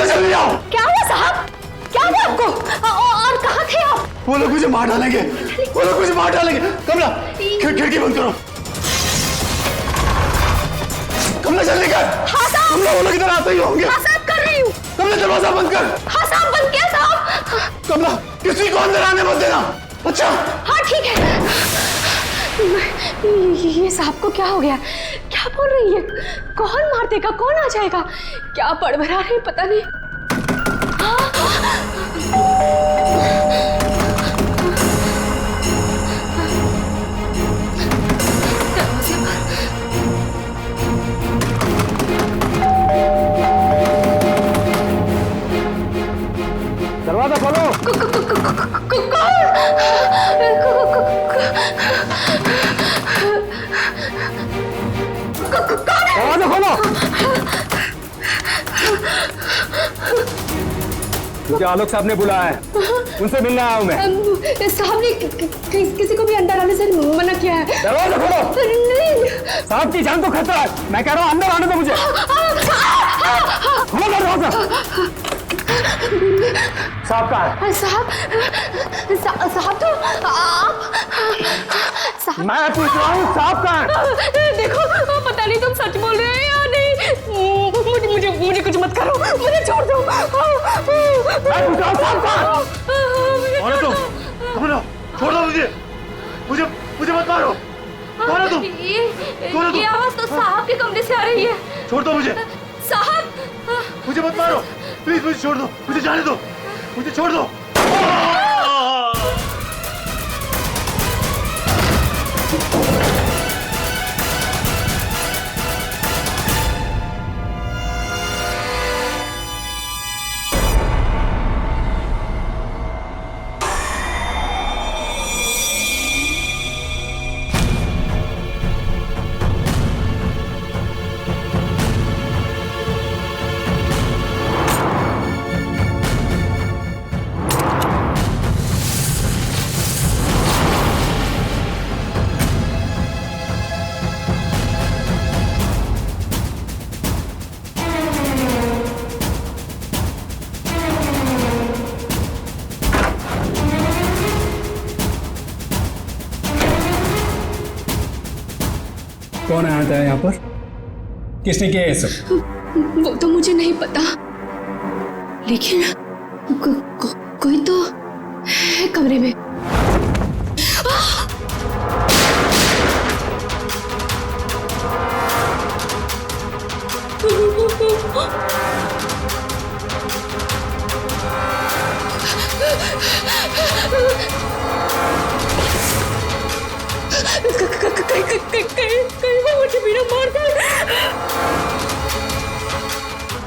जल्दी आओ। क्या हुआ साहब? क्या हुआ आपको? और कहाँ थे आप? वो लोग मुझे मार डालेंगे, वो लोग मुझे मार डालेंगे। कमला खिड़की बंद करो। कमला जल्दी कर। हाँ साहब। कमला वो लोग इधर आते ही होंगे। हाँ साहब कर रही हूँ। कमला दरवाजा बंद कर। हाँ साहब बंद किया साहब। कमला किसी को अंदर आने मत देना। अच्छा हाँ ठीक है। ये साहब को क्या हो गया? क्या बोल रही है? कौन मार देगा? कौन आ जाएगा? क्या बड़बड़ा रही पता नहीं। दरवाजा खोलो। दरवाजा खोलो। मुझे आलोक साहब ने बुलाया है, उनसे मिलने आया हूँ मैं। साहब ने किसी को भी अंदर आने से मना किया है। दरवाजा खोलो। नहीं साहब की जान तो खतरा है, मैं कह रहा हूँ अंदर आने दो मुझे। खोलो दरवाजा। साहब कहाँ है? साहब तो आप साहब। मैं पूछ रहा हूँ साहब कहाँ है? देखो पता नहीं तुम सच बोल रहे हो या नहीं। मुझे कुछ मत करो, मुझे छोड़ दो। मैं पूछ रहा हूँ साहब कहाँ है? कौन है तुम? छोड़ दो मुझे मत मारो। कौन है तुम? ये आवाज तो साहब के कमरे से आ रही है। छोड़ दो मुझे। साहब मुझे मत मारो प्लीज, मुझे छोड़ दो, मुझे जाने दो, मुझे छोड़ दो। कौन आया था यहाँ पर? किसने किया ये सब? वो तो मुझे नहीं पता, लेकिन कोई तो है कमरे में। कहीं वो मुझे बिना मार दे।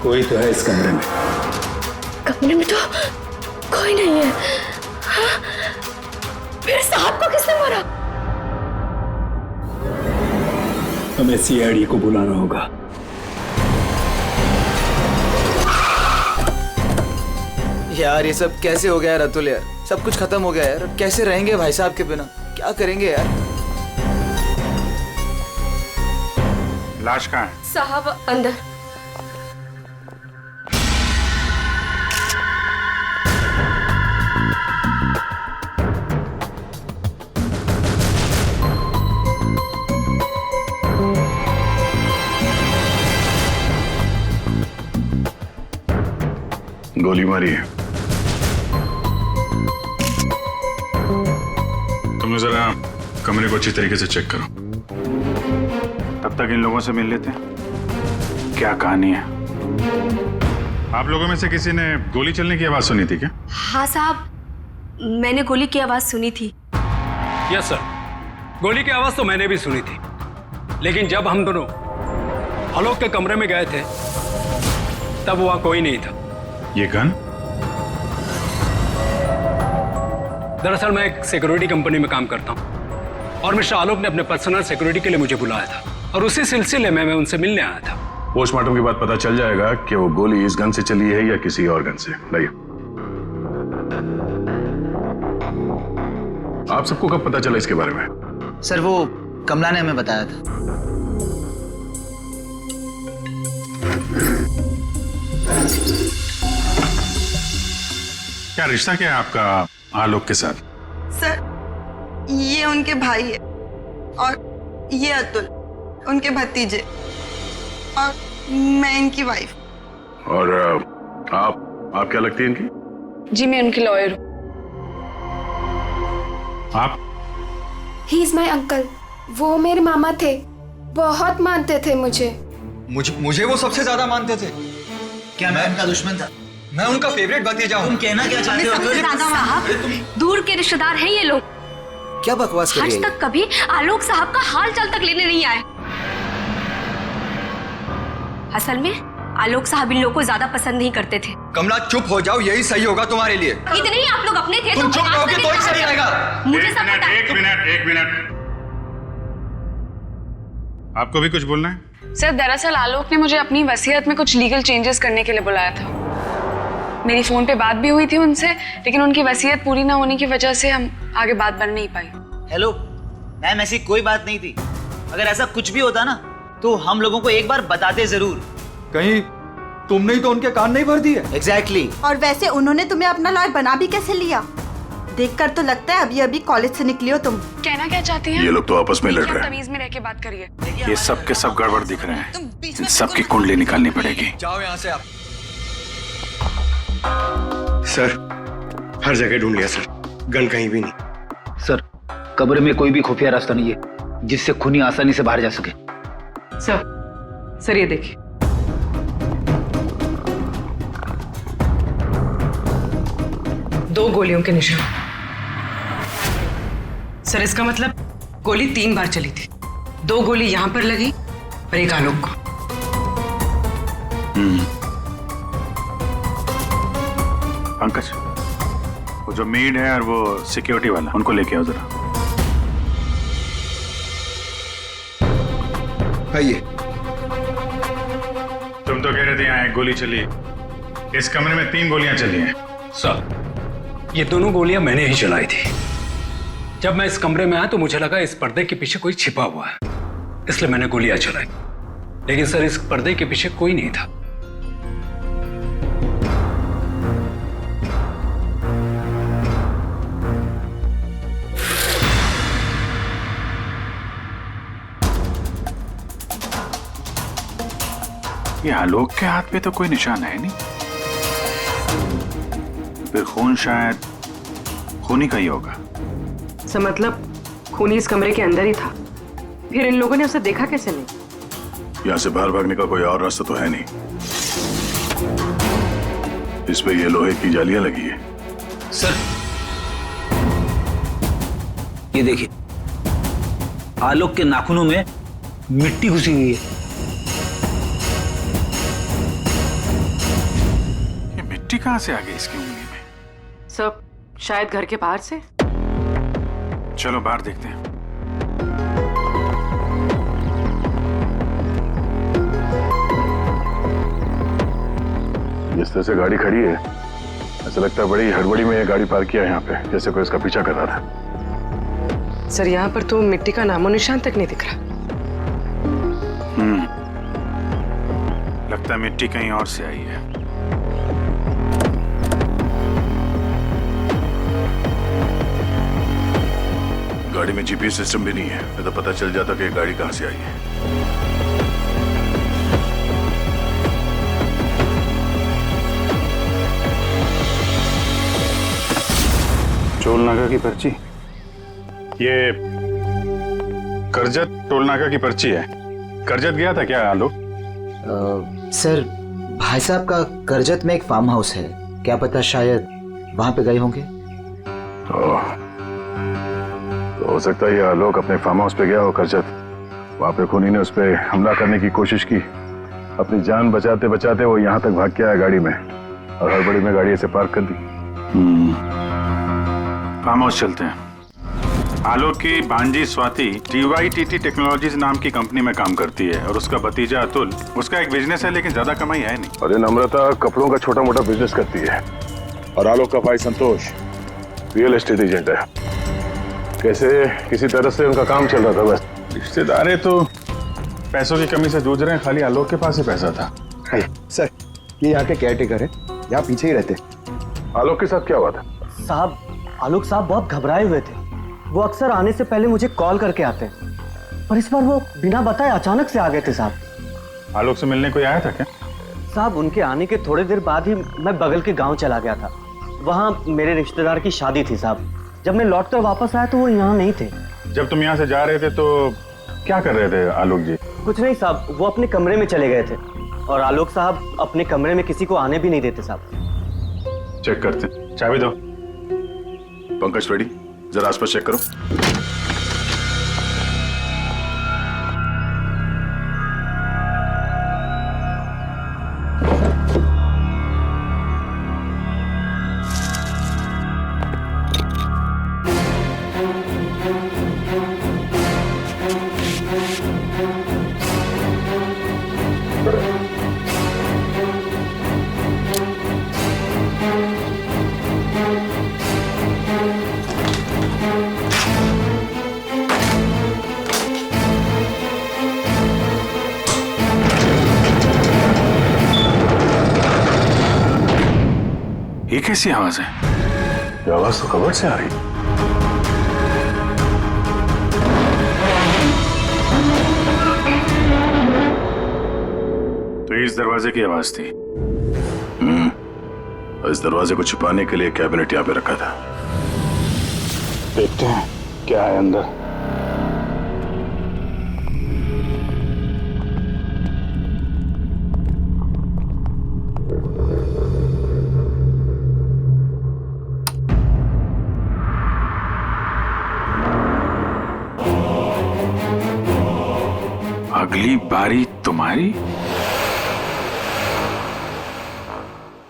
कोई तो है इस कमरे में। कमरे में तो कोई नहीं है। हाँ? फिर साहब को किसने मारा? हमें सीआईडी को बुलाना होगा। यार ये सब कैसे हो गया यार अतुल? यार सब कुछ खत्म हो गया यार, अब कैसे रहेंगे भाई साहब के बिना? क्या करेंगे यार? लाश कहाँ है? साहब अंदर। गोली मारी है। तुम जरा कमरे को अच्छी तरीके से चेक करो, तब तक इन लोगों से मिल लेते हैं। क्या कहानी है? आप लोगों में से किसी ने गोली चलने की आवाज सुनी थी क्या? हाँ साहब, मैंने गोली की आवाज सुनी थी। यस सर, गोली की आवाज तो मैंने भी सुनी थी, लेकिन जब हम दोनों आलोक के कमरे में गए थे तब वहां कोई नहीं था। ये गन? दरअसल मैं एक सिक्योरिटी कंपनी में काम करता हूं और मिस्टर आलोक ने अपने पर्सनल सिक्योरिटी के लिए मुझे बुलाया था और उसी सिलसिले में मैं उनसे मिलने आया था। पोस्टमार्टम के बाद पता चल जाएगा कि वो गोली इस गन से चली है या किसी और गन से। लाइए। आप सबको कब पता चला इसके बारे में? सर वो कमला ने हमें बताया था। क्या रिश्ता क्या है आपका आलोक के साथ? सर, ये उनके भाई है और ये अतुल उनके भतीजे और मैं इनकी वाइफ। और आप क्या लगती है इनकी? जी मैं उनकी लॉयर हूँ। आप? He is my uncle. वो मेरे मामा थे, बहुत मानते थे मुझे। मुझे वो सबसे ज्यादा मानते थे। क्या मैं उनका दुश्मन था? मैं उनका फेवरेट भतीजा हूँ। तुम कहना क्या चाहते हो? साहब दूर के रिश्तेदार हैं ये लोग। क्या बकवास कर रही आज है? तक कभी आलोक साहब का हाल चाल तक लेने नहीं आए। असल में आलोक साहब इन लोगों को ज्यादा पसंद नहीं करते थे। कमला चुप हो जाओ, यही सही होगा तुम्हारे लिए। इतने ही आप लोग अपने थे तुम तो चुप रहोगे तो ही सही रहेगा। मुझे सब पता है। एक मिनट। आपको भी कुछ बोलना है? सर दरअसल आलोक ने मुझे अपनी वसीयत में कुछ लीगल चेंजेस करने के लिए बुलाया था। मेरी फोन पे बात भी हुई थी उनसे, लेकिन उनकी वसीयत पूरी ना होने की वजह से हम आगे बात बढ़ नहीं पाई। हेलो मैम, ऐसी कोई बात नहीं थी। अगर ऐसा कुछ भी होता ना तो हम लोगों को एक बार बताते जरूर। कहीं तुमने ही तो उनके कान नहीं भर दिए? एग्जैक्टली। और वैसे उन्होंने तुम्हें अपना लॉयर बना भी कैसे लिया? देखकर तो लगता है अभी अभी कॉलेज से निकली हो तुम। कहना क्या चाहती हैं? ये लोग तो आपस में लड़ रहे हैं। तमीज में रह के बात करिए। ये सब के सब गड़बड़ दिख रहे हैं। इन सबकी कुंडली निकालनी पड़ेगी। जाओ यहाँ से आप। सर हर जगह ढूंढ लिया सर, गन कहीं भी नहीं। सर कब्र में कोई भी खुफिया रास्ता नहीं है जिससे खूनी आसानी से बाहर जा सके। सर ये देखिए। दो गोलियों के निशान। सर इसका मतलब गोली 3 बार चली थी। 2 गोली यहां पर लगी और एक आलोक को। पंकज, वो जो मेड है और वो सिक्योरिटी वाला, उनको लेके आओ जरा। आइए। तुम तो कह रहे थे यहाँ 1 गोली चली, इस कमरे में 3 गोलियां चली हैं। सर ये दोनों गोलियां मैंने ही चलाई थी। जब मैं इस कमरे में आया तो मुझे लगा इस पर्दे के पीछे कोई छिपा हुआ है, इसलिए मैंने गोलियां चलाई। लेकिन सर इस पर्दे के पीछे कोई नहीं था। ये आलोक के हाथ पे तो कोई निशान है नहीं, फिर खून शायद खूनी का ही होगा। सर मतलब खूनी इस कमरे के अंदर ही था, फिर इन लोगों ने उसे देखा कैसे नहीं? यहाँ से बाहर भागने का कोई और रास्ता तो है नहीं। इस पे ये लोहे की जालियां लगी है। सर ये देखिए, आलोक के नाखूनों में मिट्टी घुसी हुई है। ये मिट्टी कहां से आ गई इसकी उंगली में? सब शायद घर के बाहर से। चलो बाहर देखते हैं। जिस तरह से गाड़ी खड़ी है, ऐसा लगता है बड़ी हड़बड़ी में ये गाड़ी पार्क किया है यहाँ पे, जैसे कोई इसका पीछा कर रहा था। सर यहाँ पर तो मिट्टी का नामो निशान तक नहीं दिख रहा। लगता है मिट्टी कहीं और से आई है। गाड़ी में जीपीएस सिस्टम भी नहीं है, नहीं तो पता चल जाता कि ये गाड़ी कहां से आई है। टोल नाका की पर्ची, ये करजत टोल नाका की पर्ची है। करजत गया था क्या आलोक? सर भाई साहब का करजत में एक फार्म हाउस है, क्या पता शायद वहां पे गए होंगे। तो हो सकता है ये आलोक अपने फार्म हाउस पे गया हो करजत। वहां पे खूनी ने उस पर हमला करने की कोशिश की, अपनी जान बचाते बचाते वो यहाँ तक भाग के आया गाड़ी में और हड़बड़ी में गाड़ी ऐसे पार्क कर दी। फार्म हाउस चलते हैं। आलोक की भांजी स्वाति TYTT टेक्नोलॉजीज नाम की कंपनी में काम करती है और उसका भतीजा अतुल, उसका एक बिजनेस है लेकिन ज्यादा कमाई है नहीं। अरे नम्रता कपड़ों का छोटा मोटा बिजनेस करती है और आलोक का भाई संतोष रियल एस्टेट एजेंट है। कैसे किसी तरह से उनका काम चल रहा था बस। रिश्तेदार तो पैसों की कमी से जूझ रहे हैं, खाली आलोक के पास ही पैसा था। सर ये यहाँ के केयर टेकर है, यहाँ पीछे ही रहते। आलोक के साथ क्या हुआ था? साहब, आलोक साहब बहुत घबराए हुए थे। वो अक्सर आने से पहले मुझे कॉल करके आते, पर इस बार वो बिना बताए अचानक से आ गए थे साहब। आलोक से मिलने कोई आया था क्या? साहब, उनके आने के थोड़ी देर बाद ही मैं बगल के गांव चला गया था। वहाँ मेरे रिश्तेदार की शादी थी साहब। जब मैं लौटकर वापस आया तो वो यहाँ नहीं थे। जब तुम यहाँ से जा रहे थे तो क्या कर रहे थे आलोक जी? कुछ नहीं साहब, वो अपने कमरे में चले गए थे और आलोक साहब अपने कमरे में किसी को आने भी नहीं देते साहब। चेक करते हैं, चाबी दो। पंकज रेडी, जरा आसपास चेक करो। ये कैसी आवाज है? ये आवाज तो कबर्ड से आ रही। तो इस दरवाजे की आवाज थी। इस दरवाजे को छुपाने के लिए कैबिनेट यहाँ पे रखा था। देखते हैं क्या है अंदर। अगली बारी तुम्हारी।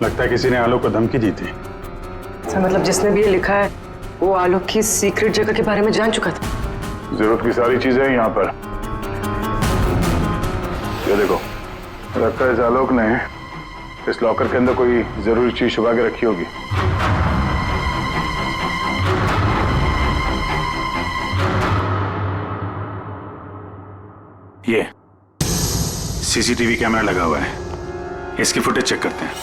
लगता है किसी ने आलोक को धमकी दी थी। अच्छा, मतलब जिसने भी ये लिखा है वो आलोक की सीक्रेट जगह के बारे में जान चुका था। जरूरत की सारी चीजें हैं यहाँ पर। ये देखो, लगता है इस आलोक ने इस लॉकर के अंदर कोई जरूरी चीज छुपा के रखी होगी। ये सीसीटीवी कैमरा लगा हुआ है, इसकी फुटेज चेक करते हैं।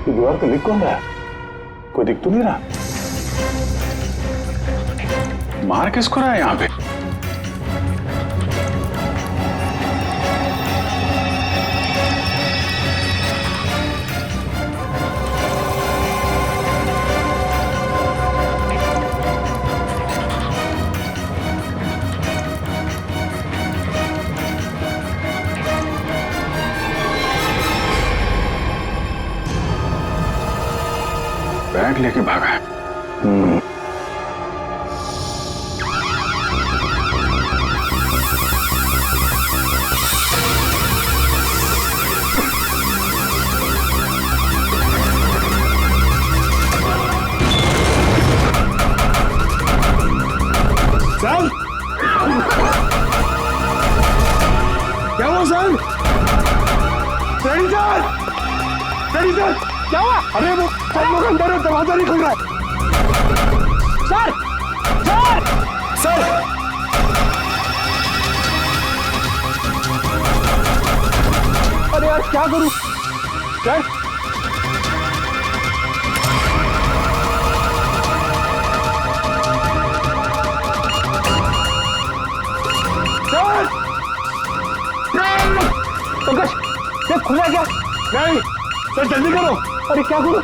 दीवार पे लिख कौन रहा है? कोई दिख तो नहीं रहा। मार किसको रहा है यहाँ पे? बैग लेके भागा है। सर, क्या हुआ सर? सर, क्या हुआ? अरे वो सब लोग अंदर है, दरवाजा नहीं खुल रहा है। सर, सर, सर, अरे यार क्या करूं? सर, पंकज, ये खुला क्या? नहीं सर, जल्दी करो। अरे क्या करो?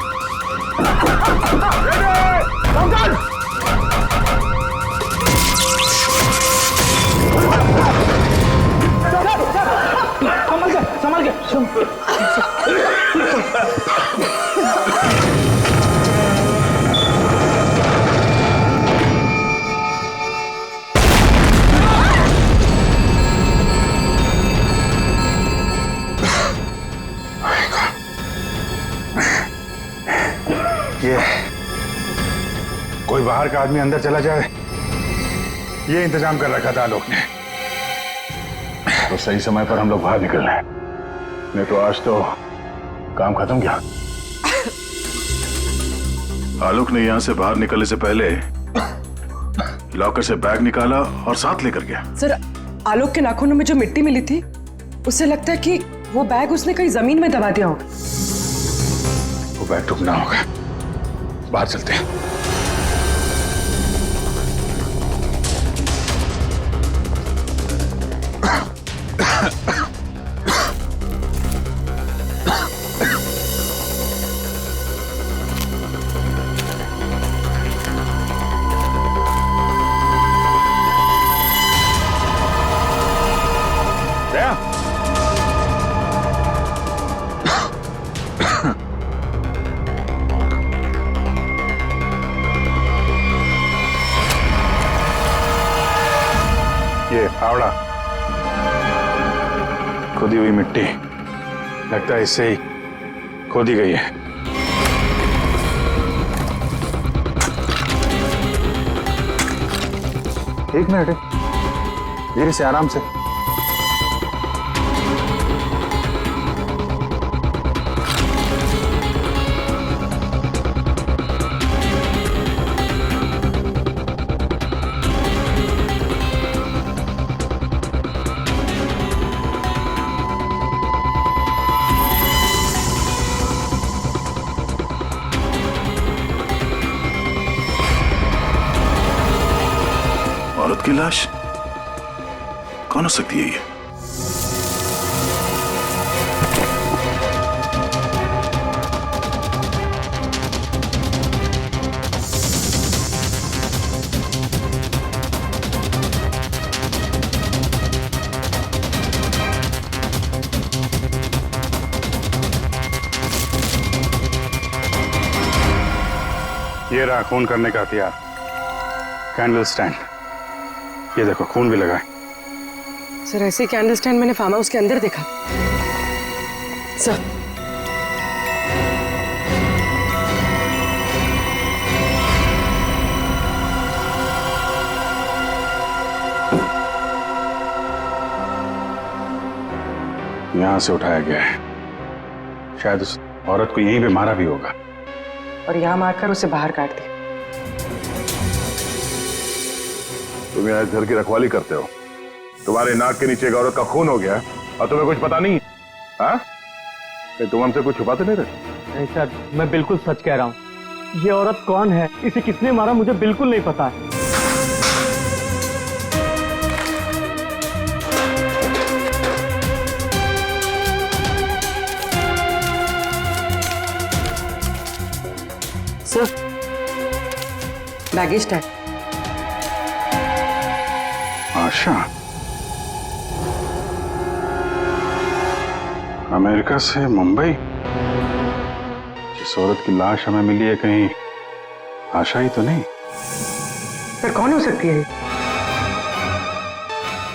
पंकज, संभाल के। ये कोई बाहर का आदमी अंदर चला जाए ये इंतजाम कर रखा था आलोक ने। तो सही समय पर हम लोग बाहर निकल रहे हैं, नहीं तो आज तो काम खत्म गया। आलोक ने यहां से बाहर निकलने से पहले लॉकर से बैग निकाला और साथ लेकर गया। सर, आलोक के नाखूनों में जो मिट्टी मिली थी, उससे लगता है कि वो बैग उसने कहीं जमीन में दबा दिया होगा। वो बैग टूटना होगा, बाहर चलते हैं। ये फावड़ा, खोदी हुई मिट्टी, लगता है इससे ही खोदी गई है। एक मिनट, धीरे से, आराम से। औरत की लाश कौन हो सकती है ये? ये रहा खून करने का हथियार, कैंडल स्टैंड। ये देखो, खून भी लगा है। सर, ऐसे कैंडल स्टैंड मैंने फार्म हाउस के अंदर देखा। सर, यहां से उठाया गया है, शायद उस औरत को यहीं पे मारा भी होगा और यहाँ मारकर उसे बाहर काट दिया। तुम यहाँ इस घर की रखवाली करते हो, तुम्हारे नाक के नीचे एक औरत का खून हो गया और तुम्हें कुछ पता नहीं? हाँ, तुम हमसे कुछ छुपाते नहीं रहे? नहीं सर, मैं बिल्कुल सच कह रहा हूँ। ये औरत कौन है, इसे किसने मारा, मुझे बिल्कुल नहीं पता है। Sir, baggage tag. Asha, America से मुंबई। जिस औरत की लाश हमें मिली है, कहीं आशा ही तो नहीं? सर, कौन हो सकती है?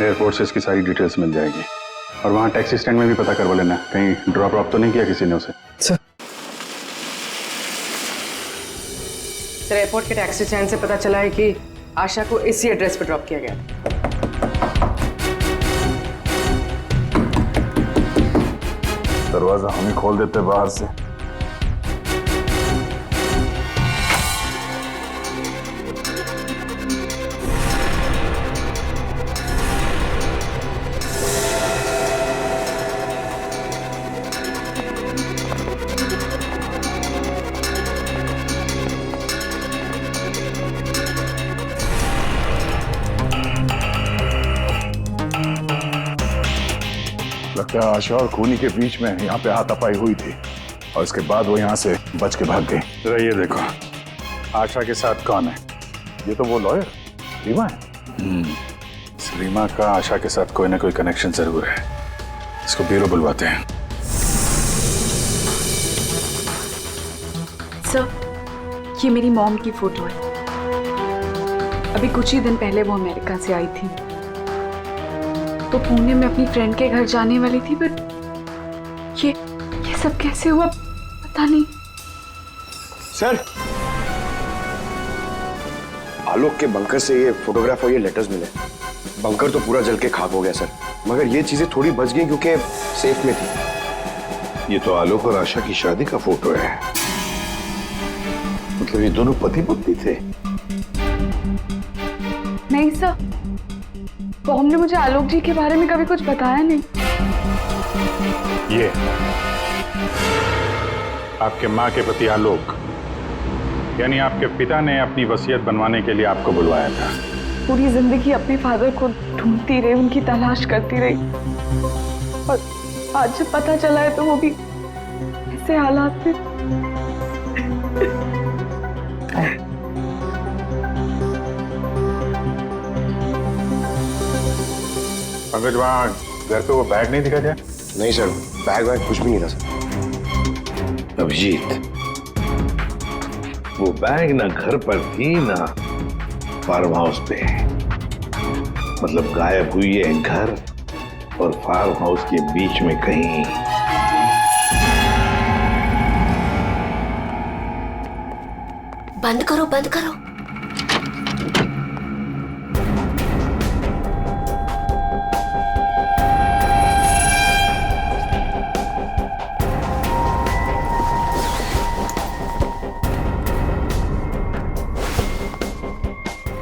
एयरपोर्ट से इसकी सारी डिटेल्स मिल जाएगी और वहां टैक्सी स्टैंड में भी पता करवा लेना, कहीं ड्रॉप ड्रॉप तो नहीं किया किसी ने उसे। सर, एयरपोर्ट के टैक्सी स्टैंड से पता चला है कि आशा को इसी एड्रेस पर ड्रॉप किया गया। दरवाजा हम ही खोल देते बाहर से। लगता है आशा और खूनी के बीच में यहाँ पे हाथापाई हुई थी और इसके बाद वो यहाँ से बच के भाग गई। जरा ये देखो, आशा के साथ कौन है? ये तो वो लॉयर रीमा है। रीमा का आशा के साथ कोई ना कोई कनेक्शन जरूर है। इसको ब्यूरो बुलवाते हैं। सर, ये मेरी मॉम की फोटो है। अभी कुछ ही दिन पहले वो अमेरिका से आई थी, तो पुणे में अपनी फ्रेंड के घर जाने वाली थी, बट ये सब कैसे हुआ पता नहीं। सर, आलोक के बंकर से ये फोटोग्राफ और ये लेटर्स मिले। बंकर तो पूरा जल के खाक हो गया सर, मगर ये चीजें थोड़ी बच गई क्योंकि सेफ में थी। ये तो आलोक और आशा की शादी का फोटो है। मतलब ये दोनों पति पत्नी थे? नहीं सर, बॉम ने मुझे आलोक जी के बारे में कभी कुछ बताया नहीं। ये आपके माँ के पति आलोक, यानी आपके पिता ने अपनी वसीयत बनवाने के लिए आपको बुलवाया था। पूरी जिंदगी अपने फादर को ढूंढती रही, उनकी तलाश करती रही, और आज जब पता चला है तो वो भी ऐसे हालात में। पंकज, वहाँ घर पे वो बैग नहीं दिखा क्या? नहीं सर, बैग वैग कुछ भी नहीं था सर। अभिजीत, वो बैग ना घर पर थी ना फार्म हाउस पे। मतलब गायब हुई है घर और फार्म हाउस के बीच में कहीं। बंद करो, बंद करो।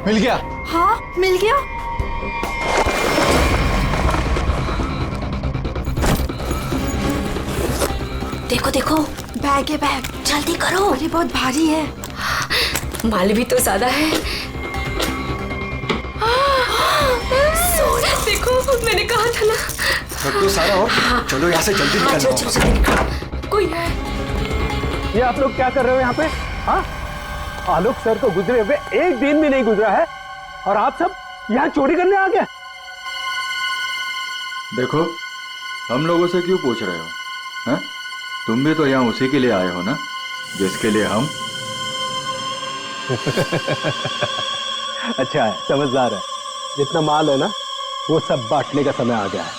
मिल गया? हाँ, मिल गया। देखो देखो, बैग है, बैग। जल्दी करो, ये बहुत भारी है। माल भी तो ज्यादा है। देखो, मैंने कहा था ना। तो सारा हो, चलो यहाँ से जल्दी निकलना। कोई है। ये आप लोग क्या कर रहे हो यहाँ पे? हाँ, आलोक सर को गुजरे हुए एक दिन भी नहीं गुजरा है और आप सब यहाँ चोरी करने आ गए। देखो, हम लोगों से क्यों पूछ रहे हो? हैं? तुम भी तो यहाँ उसी के लिए आए हो ना, जिसके लिए हम। अच्छा है, समझदार है। जितना माल है ना, वो सब बांटने का समय आ गया है।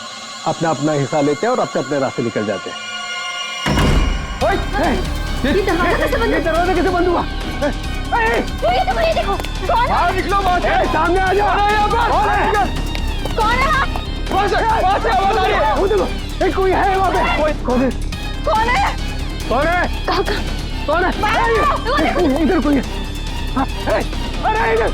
अपना अपना हिस्सा लेते हैं और अपने अपने रास्ते निकल जाते हैं। ये दरवाजा कैसे बंद हुआ? ये देखो, बाहर निकलो, सामने आ जाओ। कौन है? वहाँ से आवाज आ रही है। वो देखो, कोई है वहाँ पे। कौन है? कौन है? कौन है? कौन है? इधर कोई है। अरे इधर।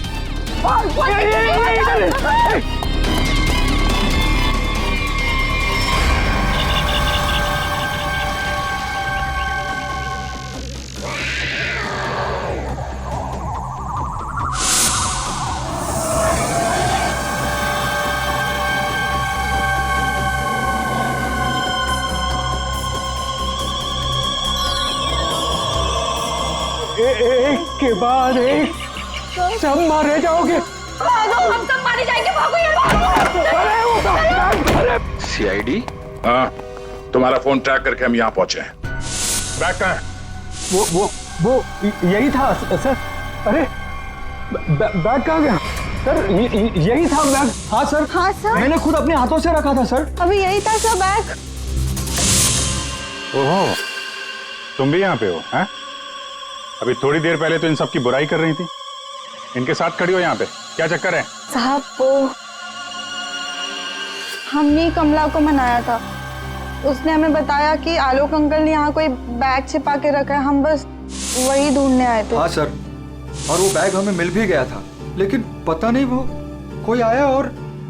एक के बाद एक सब मारे जाओगे। भागो, हम सब मारे जाएंगे। भागो यार। सीआईडी? हाँ, तुम्हारा फोन ट्रैक करके हम यहाँ पहुंचे हैं। बैग कहाँ है? वो यही था सर। अरे बैग कहाँ गया सर? यही था बैग। हाँ सर। हाँ सर, मैंने खुद अपने हाथों से रखा था सर। अभी यही था सर बैग। ओहो, तुम भी यहाँ पे हो? हैं? अभी थोड़ी देर पहले तो इन सब की बुराई कर रही थी, इनके साथ खड़ी हो यहाँ पे, क्या चक्कर है? साहब, वो हमने कमला को मनाया था। उसने हमें बताया कि आलोक अंकल ने यहाँ कोई बैग छिपा के रखा है। हम बस वही ढूंढने आए थे। हाँ सर, और वो बैग हमें मिल भी गया था, लेकिन पता नहीं वो कोई आया और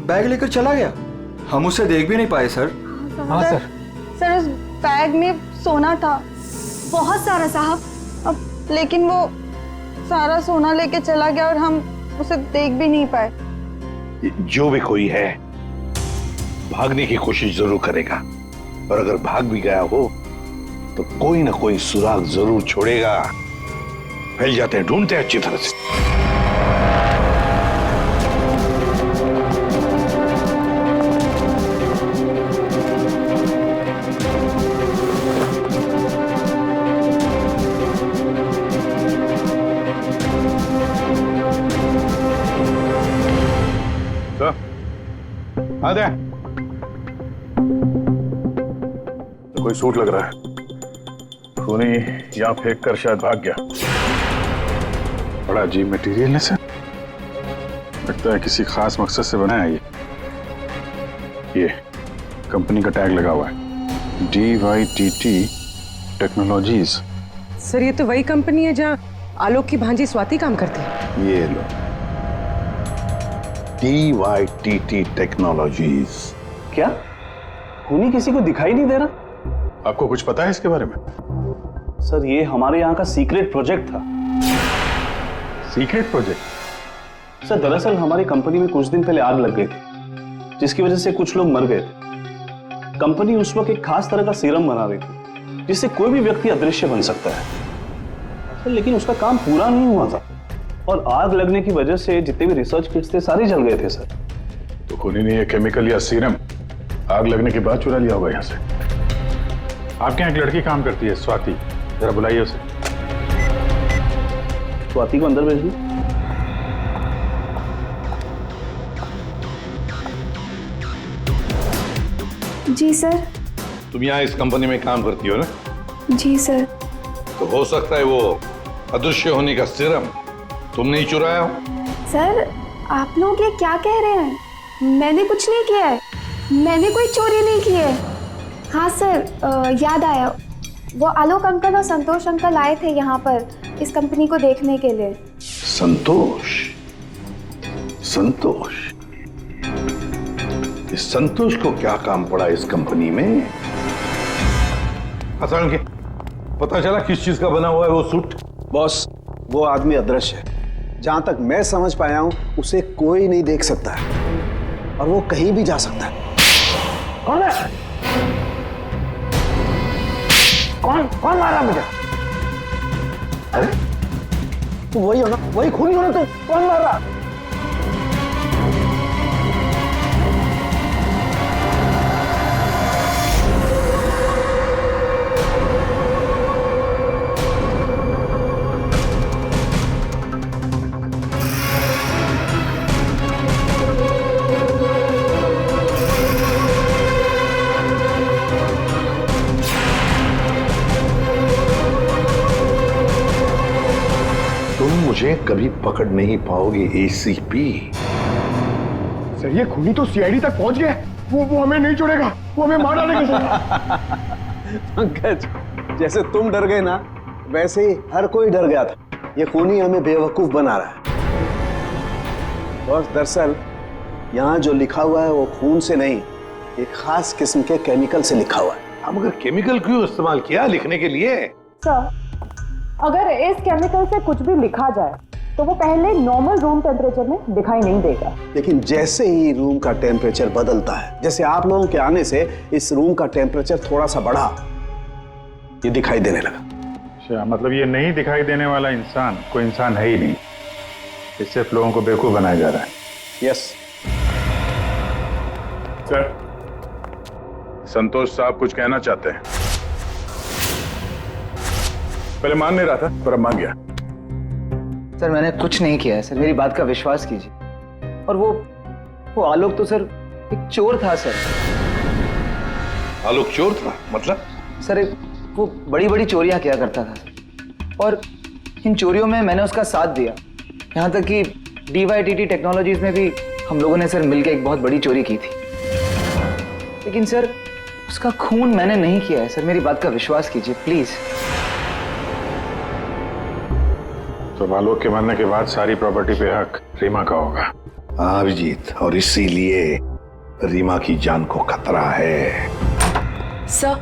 बैग लेकर चला गया। हम उसे देख भी नहीं पाए सर। हाँ सर। सर, उस बैग में सोना था, बहुत सारा साहब। अब लेकिन वो सारा सोना लेके चला गया और हम उसे देख भी नहीं पाए। जो भी कोई है भागने की कोशिश जरूर करेगा, और अगर भाग भी गया हो तो कोई ना कोई सुराग जरूर छोड़ेगा। फैल जाते हैं, ढूंढते हैं अच्छी तरह से। आ दे। तो कोई सूट लग रहा है। खूनी यहाँ फेंक कर शायद भाग गया। बड़ा अजीब मटेरियल है सर। लगता है किसी खास मकसद से बना है ये कंपनी का टैग लगा हुआ है, DYTT टेक्नोलॉजीज। सर ये तो वही कंपनी है जहाँ आलोक की भांजी स्वाति काम करती है। ये लो, DYTT टेक्नोलॉजीज। क्या खूनी किसी को दिखाई नहीं दे रहा? आपको कुछ पता है इसके बारे में? सर ये हमारे यहाँ का सीक्रेट प्रोजेक्ट था। Secret project? सर दरअसल हमारी कंपनी में कुछ दिन पहले आग लग गई थी, जिसकी वजह से कुछ लोग मर गए थे। कंपनी उस वक्त एक खास तरह का सीरम बना रही थी, जिससे कोई भी व्यक्ति अदृश्य बन सकता है। सर लेकिन उसका काम पूरा नहीं हुआ था और आग लगने की वजह से जितने भी रिसर्च किट्स थे सारे जल गए थे सर। तो खूनी ने ये केमिकल या सीरम आग लगने के बाद चुरा लिया होगा यहाँ से। आपके यहाँ एक लड़की काम करती है, स्वाति, जरा बुलाइए उसे। स्वाति को अंदर भेजिए। जी सर। तुम यहाँ इस कंपनी में काम करती हो ना? जी सर। तो हो सकता है वो अदृश्य होने का सीरम तुमने ही चुराया हो। सर आप लोग ये क्या कह रहे हैं? मैंने कुछ नहीं किया है, मैंने कोई चोरी नहीं की है। हाँ सर याद आया, वो आलोक अंकल और संतोष अंकल आए थे यहाँ पर इस कंपनी को देखने के लिए। संतोष? संतोष? इस संतोष को क्या काम पड़ा इस कंपनी में? असल के पता चला किस चीज का बना हुआ है वो सूट? बॉस वो आदमी अदृश्य है, जहां तक मैं समझ पाया हूं उसे कोई नहीं देख सकता है और वो कहीं भी जा सकता है। कौन है? कौन मारा मुझे? अरे वही हो ना, वही खूनी हो ना। तो कौन मार रहा? मुझे कभी पकड़ नहीं पाओगे ACP। सर ये खूनी तो CID तक पहुंच गए। वो हमें नहीं छोड़ेगा, वो हमें मार डालेगा। पंकज जैसे तुम डर गए ना, वैसे ही हर कोई डर गया था। ये खूनी हमें बेवकूफ बना रहा है। और दरअसल यहाँ जो लिखा हुआ है वो खून से नहीं, एक खास किस्म के केमिकल से लिखा हुआ है। हम अगर केमिकल क्यों इस्तेमाल किया लिखने के लिए? सर अगर इस केमिकल से कुछ भी लिखा जाए तो वो पहले नॉर्मल रूम टेम्परेचर में दिखाई नहीं देगा, लेकिन जैसे ही रूम का टेम्परेचर बदलता है, जैसे आप लोगों के आने से इस रूम का टेम्परेचर थोड़ा सा बढ़ा, ये दिखाई देने लगा। अच्छा, मतलब ये नहीं दिखाई देने वाला इंसान कोई इंसान है ही नहीं, इस सिर्फ लोगों को बेवकूफ बनाया जा रहा है। यस सर, संतोष साहब कुछ कहना चाहते हैं। पहले मान नहीं रहा था पर अब मान गया। सर मैंने कुछ नहीं किया है सर, मेरी बात का विश्वास कीजिए। और वो आलोक तो सर एक चोर था सर। आलोक चोर था? मतलब? सर वो बड़ी बड़ी चोरियां किया करता था और इन चोरियों में मैंने उसका साथ दिया। यहाँ तक कि DYTT टेक्नोलॉजीज में भी हम लोगों ने सर मिलकर एक बहुत बड़ी चोरी की थी। लेकिन सर उसका खून मैंने नहीं किया है सर, मेरी बात का विश्वास कीजिए प्लीज। तो आलोक के मरने के बाद सारी प्रॉपर्टी पे हक रीमा का होगा। हाँ अभिजीत, और इसीलिए रीमा की जान को खतरा है। सर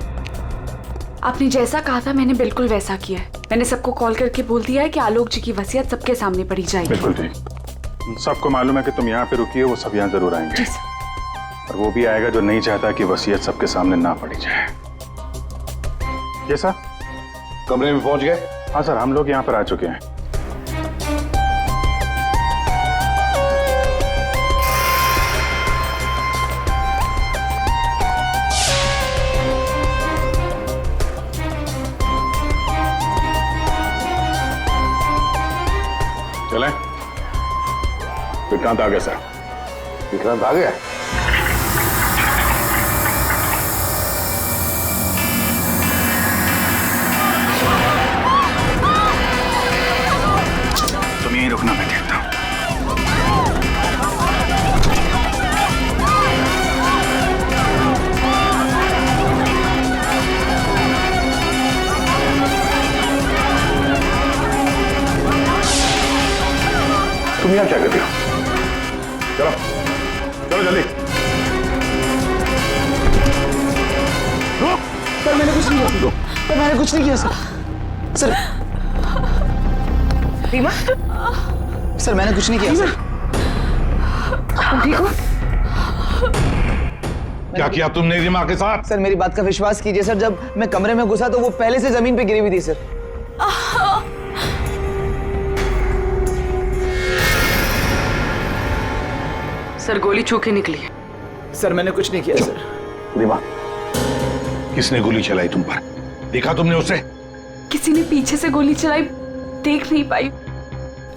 आपने जैसा कहा था मैंने बिल्कुल वैसा किया है। मैंने सबको कॉल करके बोल दिया है कि आलोक जी की वसीयत सबके सामने पड़ी जाएगी। बिल्कुल ठीक। सबको मालूम है कि तुम यहाँ पे रुकी हो, वो सब यहाँ जरूर आएंगे। जी सर। और वो भी आएगा जो नहीं चाहता कि वसीयत सबके सामने ना पड़ी जाए। ये सर कमरे में पहुंच गए? हाँ सर, हम लोग यहाँ पर आ चुके हैं। चलें? विक्रांत आ गया सर। विक्रांत आ गया? तुम यहीं रुकना, मैं देखता हूं। तुम यहाँ क्या कर रही हो? चलो चलो जल्दी। सर मैंने कुछ नहीं किया। सर मैंने कुछ नहीं किया सर। सर रीमा, सर मैंने कुछ नहीं किया सर। तुम ठीक हो? क्या किया तुमने रीमा के साथ? सर मेरी बात का विश्वास कीजिए सर, जब मैं कमरे में घुसा तो वो पहले से जमीन पे गिरी हुई थी सर। सर गोली छू के निकली है। सर मैंने कुछ नहीं किया सर। रीमा, किसने गोली चलाई तुम पर? देखा तुमने उसे? किसी ने पीछे से गोली चलाई, देख नहीं पाई।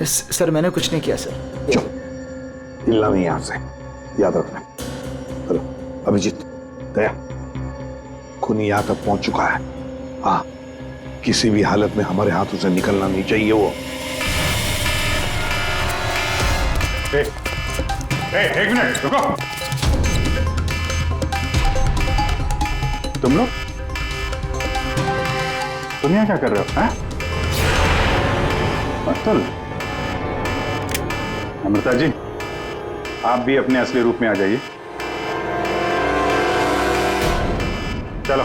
सर मैंने कुछ नहीं किया सर। हिलना नहीं यहां से, याद रखना। चलो अभिजीत, दया, खूनी यहां तक पहुंच चुका है। हाँ, किसी भी हालत में हमारे हाथों से निकलना नहीं चाहिए वो। एक मिनट रुको। तुम लोग यहाँ क्या कर रहे हो? अतुल, अमृता जी, आप भी अपने असली रूप में आ जाइए। चलो।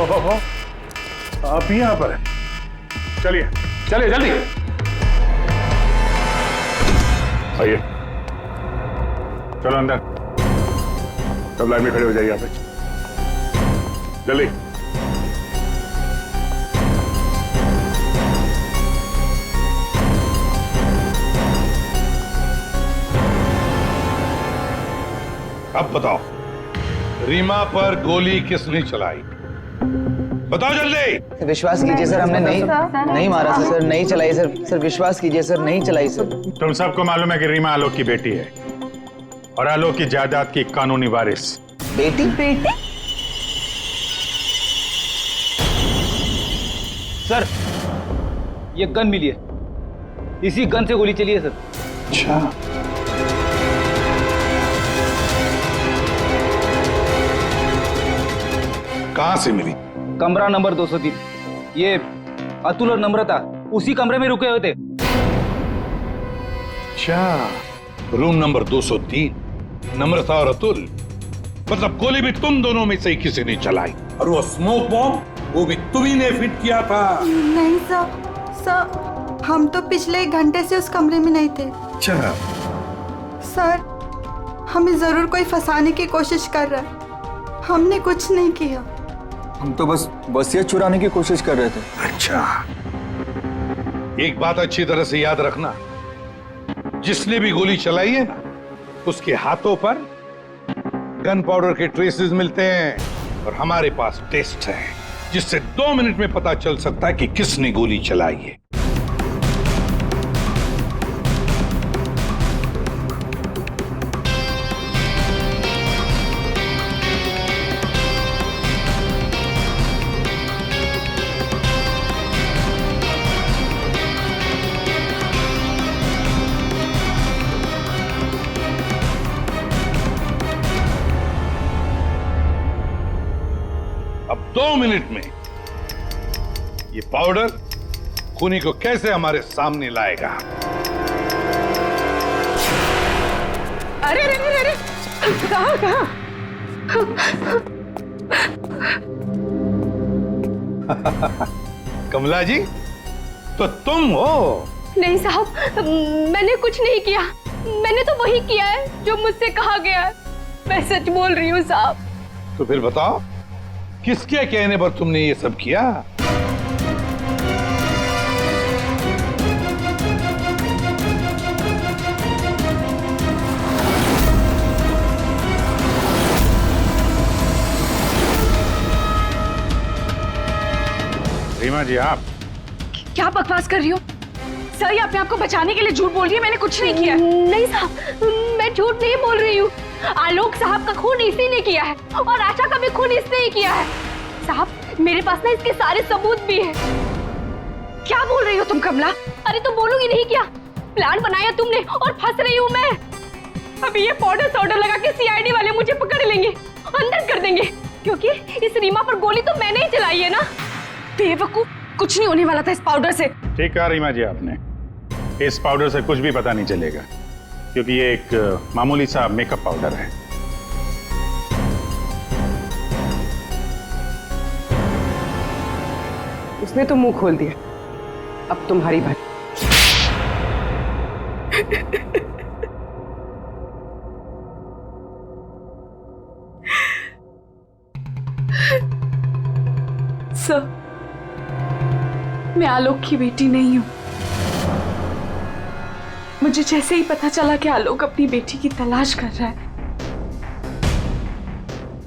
ओहो, आप भी यहाँ पर हैं। चलिए चलिए जल्दी आइए। चलो अंदर, सब लाइन में खड़े हो जाइए यहाँ पे, जल्दी। अब बताओ, रीमा पर गोली किसने चलाई? बताओ जल्दी। विश्वास कीजिए सर, हमने नहीं मारा सर। नहीं चलाई सर। सर विश्वास कीजिए सर, नहीं चलाई सर। तुम सबको मालूम है कि रीमा आलोक की बेटी है और आलोक की जायदाद की कानूनी वारिस। बेटी? बेटी? सर ये गन मिली है, इसी गन से गोली चली है सर। अच्छा, कहां से मिली? कमरा नंबर 203। ये अतुल और नम्रता उसी कमरे में रुके हुए थे। अच्छा, रूम नंबर 203, नम्रता और अतुल। मतलब गोली भी तुम दोनों में से ही किसी ने चलाई, और वो स्मोक बॉम्ब वो भी तुम्ही ने फिट किया था। नहीं सर, हम तो पिछले 1 घंटे से उस कमरे में नहीं थे। अच्छा सर, हमें जरूर कोई फंसाने की कोशिश कर रहा है। हमने कुछ नहीं किया। हम तो बस वसीयत चुराने की कोशिश कर रहे थे। अच्छा, एक बात अच्छी तरह से याद रखना, जिसने भी गोली चलाई है ना, उसके हाथों पर गन पाउडर के ट्रेसेस मिलते हैं, और हमारे पास टेस्ट है जिससे 2 मिनट में पता चल सकता है कि किसने गोली चलाई है। अब 2 मिनट में ये पाउडर खूनी को कैसे हमारे सामने लाएगा? अरे अरे अरे अरे, कहाँ? कमला जी, तो तुम हो? नहीं साहब, मैंने कुछ नहीं किया। मैंने तो वही किया है जो मुझसे कहा गया है। मैं सच बोल रही हूँ साहब। तो फिर बताओ, किसके कहने पर तुमने ये सब किया? रीमा जी, आप क्या बकवास कर रही हो? सर ये अपने आप को बचाने के लिए झूठ बोल रही है। मैंने कुछ नहीं किया। नहीं साहब, मैं झूठ नहीं बोल रही हूँ। आलोक साहब का खून इसी ने किया है, और आशा का भी खून इसने ही किया है। साहब मेरे पास ना इसके सारे सबूत भी हैं। क्या बोल रही हो तुम कमला? अरे तो बोलूंगी नहीं क्या? प्लान बनाया तुमने और फंस रही हूँ मैं। अभी ये पाउडर लगा के सीआईडी वाले मुझे पकड़ लेंगे, अंदर कर देंगे, क्योंकि इस रीमा पर गोली तो मैंने ही चलाई है ना। बेवकूफ, कुछ नहीं होने वाला था इस पाउडर से। ठीक कहा रीमा जी आपने। इस पाउडर से कुछ भी पता नहीं चलेगा, क्योंकि ये एक मामूली सा मेकअप पाउडर है। उसने तो मुंह खोल दिया, अब तुम्हारी बात। सर, मैं आलोक की बेटी नहीं हूं। मुझे जैसे ही पता चला कि आलोक अपनी बेटी की तलाश कर रहा है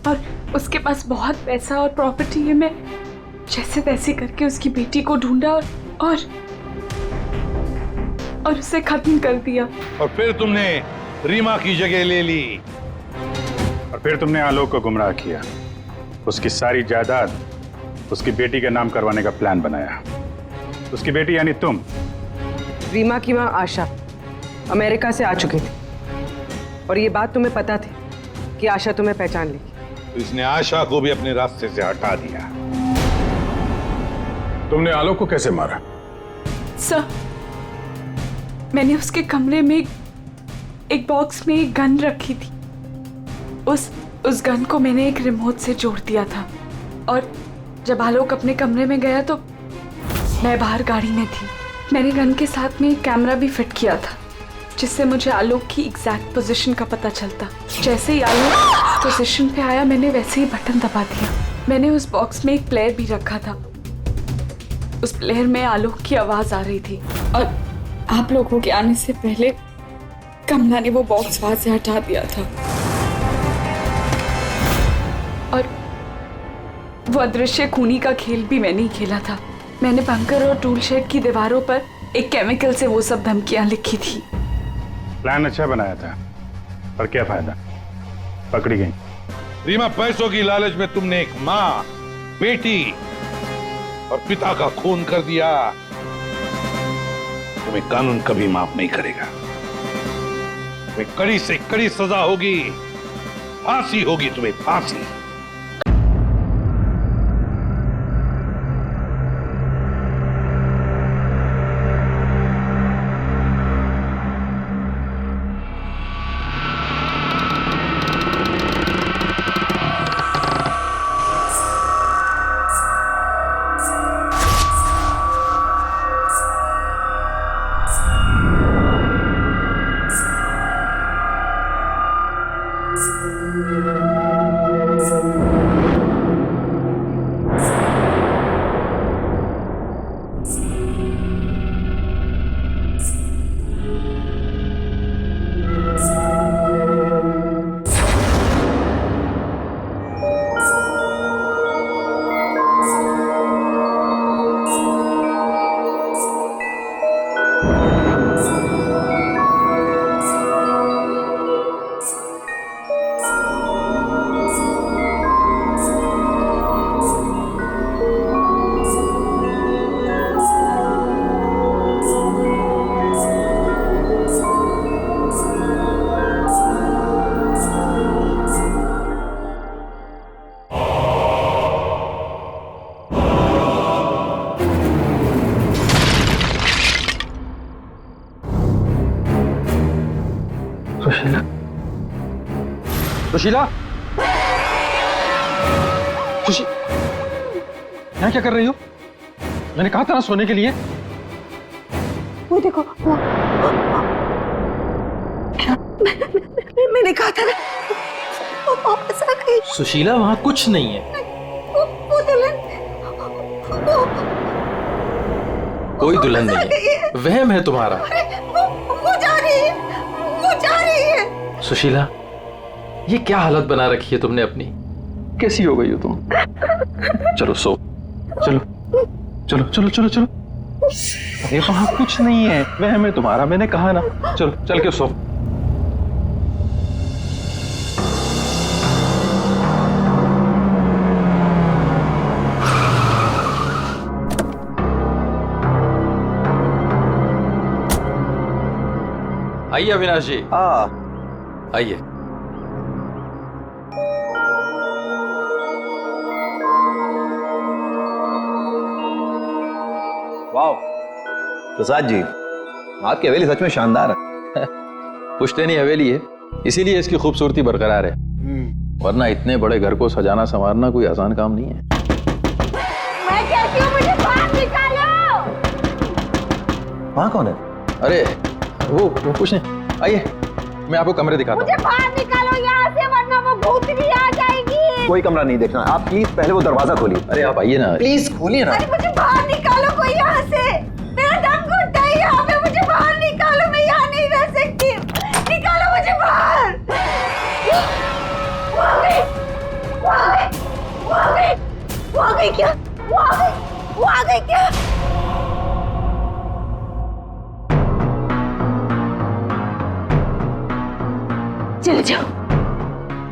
और उसके पास बहुत पैसा और प्रॉपर्टी है, मैं जैसे तैसे करके उसकी बेटी को ढूंढा और उसे खत्म कर दिया। और फिर तुमने रीमा की जगह ले ली। और फिर तुमने आलोक को गुमराह किया, उसकी सारी जायदाद उसकी बेटी के नाम करवाने का प्लान बनाया। उसकी बेटी यानी तुम। रीमा की मां आशा अमेरिका से आ चुकी थी और ये बात तुम्हें पता थी कि आशा तुम्हें पहचान लेगी, तो इसने आशा को भी अपने रास्ते से हटा दिया। तुमने आलोक को कैसे मारा? सर, मैंने उसके कमरे में एक बॉक्स में एक गन रखी थी। उस गन को मैंने एक रिमोट से जोड़ दिया था और जब आलोक अपने कमरे में गया तो मैं बाहर गाड़ी में थी। मैंने गन के साथ में एक कैमरा भी फिट किया था जिससे मुझे आलोक की एग्जैक्ट पोजीशन का पता चलता। जैसे ही आलोक पोजीशन पे आया मैंने वैसे ही बटन दबा दिया। मैंने उस बॉक्स में एक प्लेयर भी रखा था। उस प्लेयर में आलोक की आवाज आ रही थी और आप लोगों के आने से पहले कमला ने वो बॉक्स वहां से हटा दिया था और वो अदृश्य खूनी का खेल भी मैंने ही खेला था। मैंने बंकर और टूल शेड की दीवारों पर एक केमिकल से वो सब धमकियां लिखी थी। प्लान अच्छा बनाया था, पर क्या फायदा, पकड़ी गई। रीमा, पैसों की लालच में तुमने एक माँ, बेटी और पिता का खून कर दिया। तुम्हें कानून कभी माफ नहीं करेगा। तुम्हें कड़ी से कड़ी सजा होगी, फांसी होगी तुम्हें, फांसी। सुशीला, यहाँ क्या कर रही हो? मैंने कहा था ना सोने के लिए। वो देखो, वो क्या? मैंने कहा था ना, वो वापस आ गई। सुशीला, वहां कुछ नहीं है। वो दुल्हन, कोई दुल्हन नहीं है, वहम है तुम्हारा। वो जा रही है, वो जा रही है। सुशीला, ये क्या हालत बना रखी है तुमने अपनी? कैसी हो गई हो तुम? चलो सो, चलो चलो चलो चलो चलो। अरे वहां कुछ नहीं है, वहम है तुम्हारा, मैंने कहा ना। चलो चल के सो। आइए अविनाश जी। आइए। वाह प्रसाद जी, आपकी हवेली सच में शानदार है। पुश्तैनी हवेली है, इसीलिए इसकी खूबसूरती बरकरार है, वरना इतने बड़े घर को सजाना संवारना कोई आसान काम नहीं है। मैं कहती हूँ मुझे बाहर निकालो। वहाँ कौन है? अरे वो कुछ नहीं, आइए मैं आपको कमरे दिखाता मुझे बाहर निकालो यहाँ से, वरना वो भूतनी आ जाएगी। कोई कमरा नहीं देखना, आप प्लीज पहले वो दरवाजा खोलिए। अरे आप आइए ना, प्लीज खोलिए ना। अरे मुझे बाहर निकालो कोई यहाँ से, मेरा दम घुटता है यहाँ पे, मुझे बाहर निकालो, मैं यहाँ नहीं रह सकती, निकालो मुझे बाहर। वो आ गई, वो आ गई, वो आ गई, वो आ गई क्या? वो आ गई, वो आ गई क्या? चले जाओ,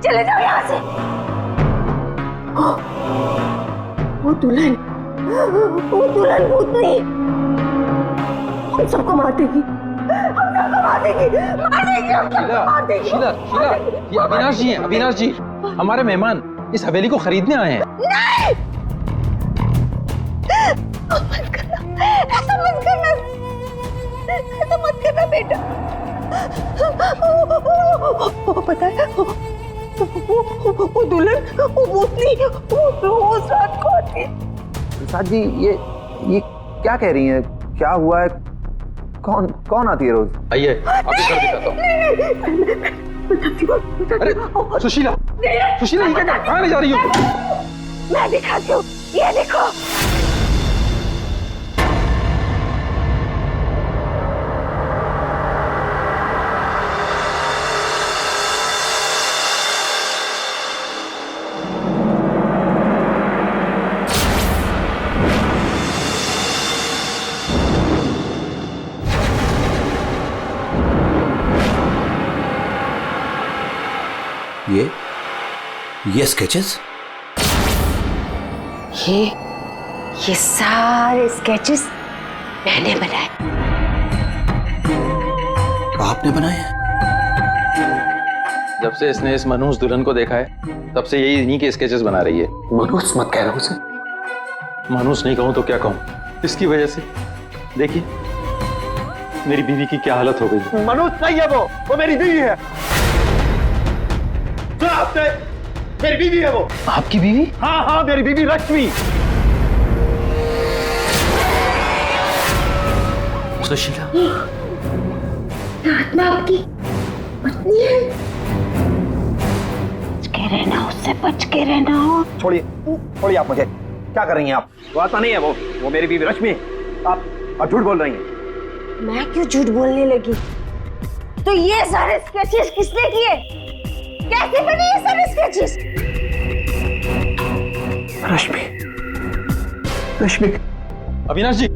चले जाओ यहाँ से। वो दुल्हन भूतनी हम सबको मार देगी, हम सबको मार देगी, मार देगी, हम सबको मार देगी। शीला, शीला, ये अविनाश जी हैं, अविनाश जी, हमारे मेहमान इस हवेली को खरीदने आए हैं। नहीं, मत करना, ऐसा मत करना, ऐसा मत करना बेटा। वो पता है, वो दुल्हन, वो भूतनी, वो रोज रात को आती है। प्रसाद जी, ये क्या कह रही हैं? क्या हुआ है? कौन आती है रोज? आइए आपको घर दिखाता हूँ। अरे सुशीला, सुशीला ये क्या, कहाँ ले जा रही हो? मैं दिखाती हूँ, ये देखो। ये स्केचेस, ये सारे स्केचेस मैंने बनाए। आपने बनाए? जब से इसने इस मनहूस दुल्हन को देखा है, तब से यही इन्हीं के स्केचेस बना रही है। मनहूस मत कह रहा उसे। मनहूस नहीं कहूं तो क्या कहूं, इसकी वजह से देखिए मेरी बीवी की क्या हालत हो गई। मनहूस नहीं है वो मेरी बीवी है। सुना आपने? मेरी बीवी है वो। आपकी बीवी? हाँ, मेरी बीवी रश्मि। सुशीला, आत्मा आपकी पत्नी है। बच के रहना, उससे बच के रहना। छोड़िए आप मुझे। क्या कर रही हैं आप? वो आता नहीं है वो मेरी बीवी रश्मि। आप झूठ बोल रही हैं। मैं क्यों झूठ बोलने लगी? तो ये सारे स्केचेस किसने किए? कैसे बने ये सारे स्केचेस? रश्मि। अविनाश जी,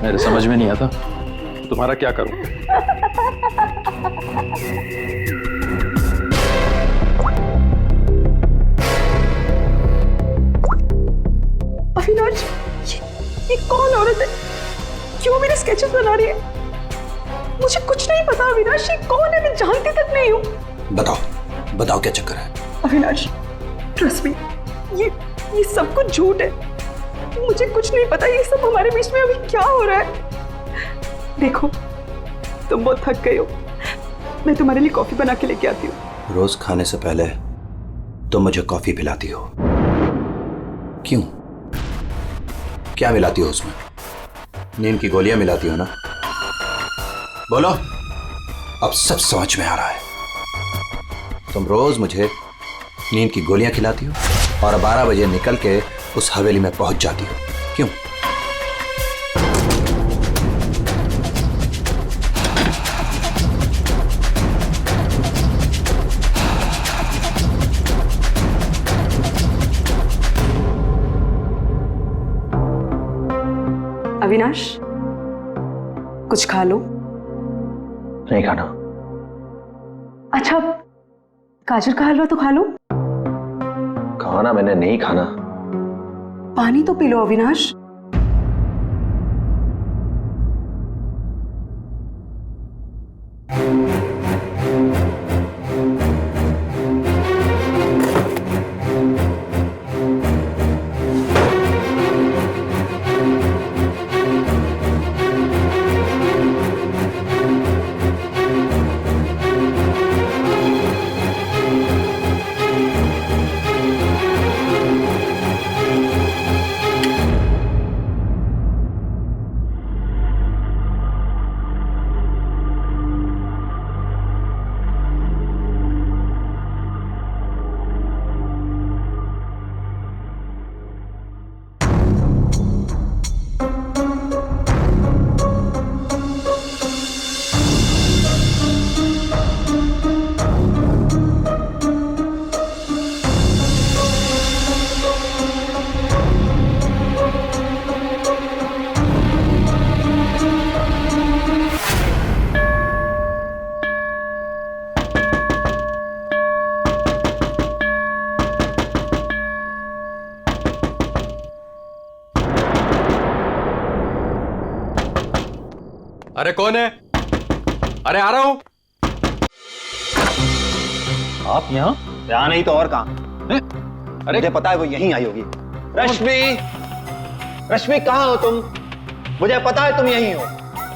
मेरे समझ में नहीं आता तुम्हारा क्या करूं। अविनाश, ये कौन औरत है? क्यों मेरे स्केचेस बना रही है? मुझे कुछ नहीं पता अविनाश, ये कौन है? मैं जानती तक नहीं हूँ। बताओ क्या चक्कर है? अविनाश, ट्रस्ट मी, ये सब कुछ झूठ है। मुझे कुछ नहीं पता ये सब हमारे बीच में अभी क्या हो रहा है। देखो, तुम बहुत थक गए हो, मैं तुम्हारे लिए कॉफी बना के लेके आती हूँ। रोज खाने से पहले तुम मुझे कॉफी पिलाती हो, क्यों? क्या मिलाती हो उसमें? नींद की गोलियां मिलाती हो ना? बोलो, अब सब समझ में आ रहा है। तुम रोज मुझे नींद की गोलियां खिलाती हो और 12 बजे निकल के उस हवेली में पहुंच जाती हो, क्यों? अविनाश, कुछ खा लो। नहीं खाना। अच्छा, गाजर का हलवा तो खा लो। खाना मैंने नहीं खाना। पानी तो पी लो अविनाश। अरे कौन है? अरे आ रहा हूं। आप यहाँ? यहाँ नहीं तो और कहाँ? अरे मुझे पता है वो यहीं आई होगी। रश्मि, रश्मि कहाँ हो तुम? मुझे पता है तुम यहीं हो।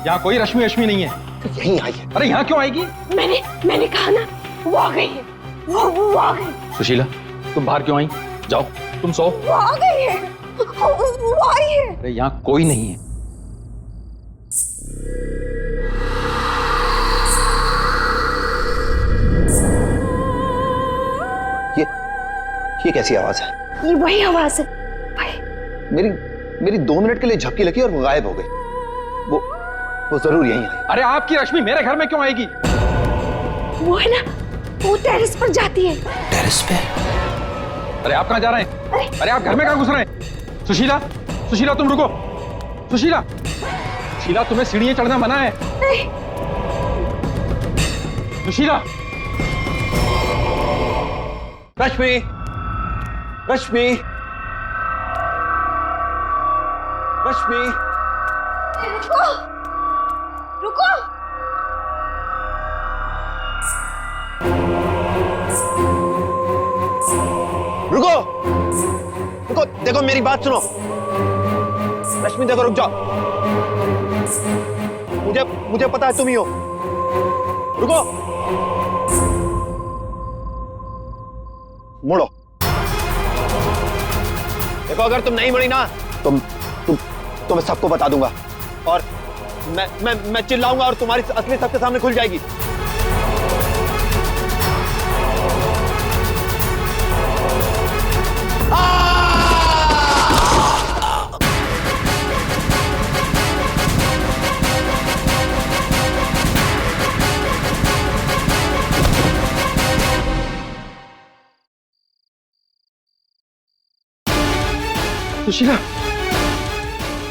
यहाँ कोई रश्मि रश्मि नहीं है। तो यहीं आई है। अरे यहाँ क्यों आएगी? मैंने कहा ना, वो आ गई है। वो आ गई। सुशीला, तुम बाहर क्यों आई? जाओ, तुम सो। वो आ गई है। वो आई है। अरे यहाँ कोई नहीं है। ये कैसी आवाज है? ये वही आवाज है। मेरी 2 मिनट के लिए झपकी लगी और वो गायब हो गई। वो जरूर यहीं आई। अरे आपकी रश्मि मेरे घर में क्यों आएगी? वो है ना, वो टेरेस पर जाती है। टेरेस पे? अरे आप कहाँ जा रहे हैं? अरे आप घर में कहाँ घुस रहे हैं? सुशीला, सुशीला तुम रुको। सुशीला, सुशीला तुम्हें सीढ़ियां चढ़ना मना है। नहीं। सुशीला। रश्मि, रश्मि, रश्मि, रुको, रुको। रुको, रुको, देखो मेरी बात सुनो। रश्मि देखो, रुक जाओ। मुझे पता है तुम ही हो। रुको, मुड़ो। देखो अगर तुम नहीं मुड़ी ना तो मैं सबको बता दूंगा और मैं चिल्लाऊंगा और तुम्हारी असली सबके सामने खुल जाएगी। सुशीला,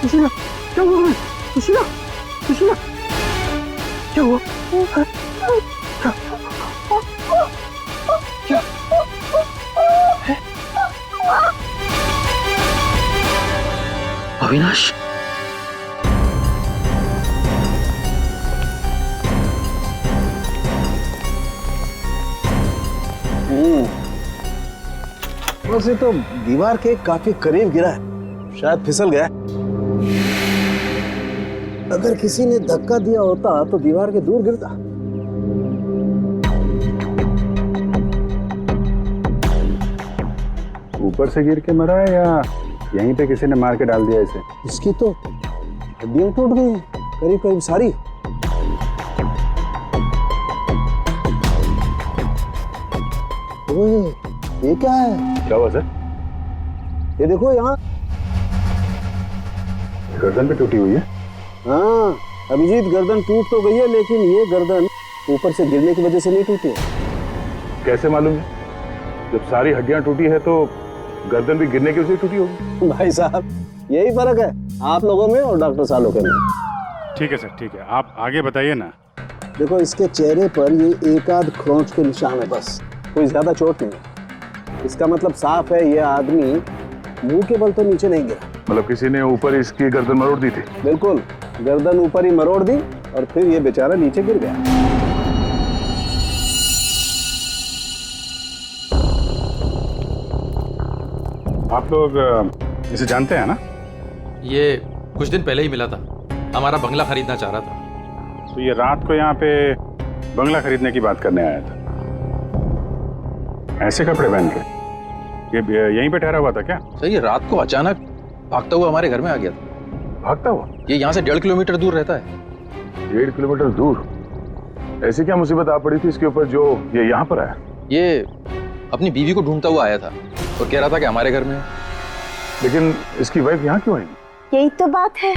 सुशीला, क्या हुआ? सुशीला, सुशीला, क्या हुआ? क्या? अविनाश, वैसे तो दीवार के काफी करीब गिरा है, शायद फिसल गया। अगर किसी ने धक्का दिया होता तो दीवार के दूर गिरता। ऊपर से गिर के मरा है या यहीं पे किसी ने मार के डाल दिया इसे? इसकी तो हड्डियां टूट गई हैं, करीब करीब सारी। ओए, ये क्या है? क्या हुआ सर? ये देखो यहाँ गर्दन पे टूटी हुई है। हाँ अभिजीत, गर्दन टूट तो गई है लेकिन ये गर्दन ऊपर से गिरने की वजह से नहीं टूटी है। कैसे मालूम है? जब सारी हड्डियां टूटी है तो गर्दन भी गिरने की वजह से टूटी होगी। भाई साहब, यही फर्क है आप लोगों में और डॉक्टर सालोके में। ठीक है सर, ठीक है, आप आगे बताइए ना। देखो इसके चेहरे पर ये एक आध खरोंच के निशान है, बस कोई ज्यादा चोट नहीं है। इसका मतलब साफ है ये आदमी मुंह के बल तो नीचे नहीं गिरा। मतलब किसी ने ऊपर इसकी गर्दन मरोड़ दी थी? बिल्कुल, गर्दन ऊपर ही मरोड़ दी और फिर ये बेचारा नीचे गिर गया। आप लोग इसे जानते हैं ना? ये कुछ दिन पहले ही मिला था, हमारा बंगला खरीदना चाह रहा था। तो ये रात को यहाँ पे बंगला खरीदने की बात करने आया था। ऐसे कपड़े पहन के ये यहीं पे ठहरा हुआ था क्या? सर ये रात को अचानक भागता हुआ हमारे घर में आ गया था। भागता हुआ? ये यहाँ से 1.5 किलोमीटर दूर रहता है। 1.5 किलोमीटर दूर? ऐसी क्या मुसीबत आ पड़ी थी इसके ऊपर जो ये यहाँ पर आया? ये अपनी बीवी को ढूंढता हुआ आया था और कह रहा था कि हमारे घर में है। लेकिन इसकी वाइफ यहाँ क्यों आएगी? यही तो बात है,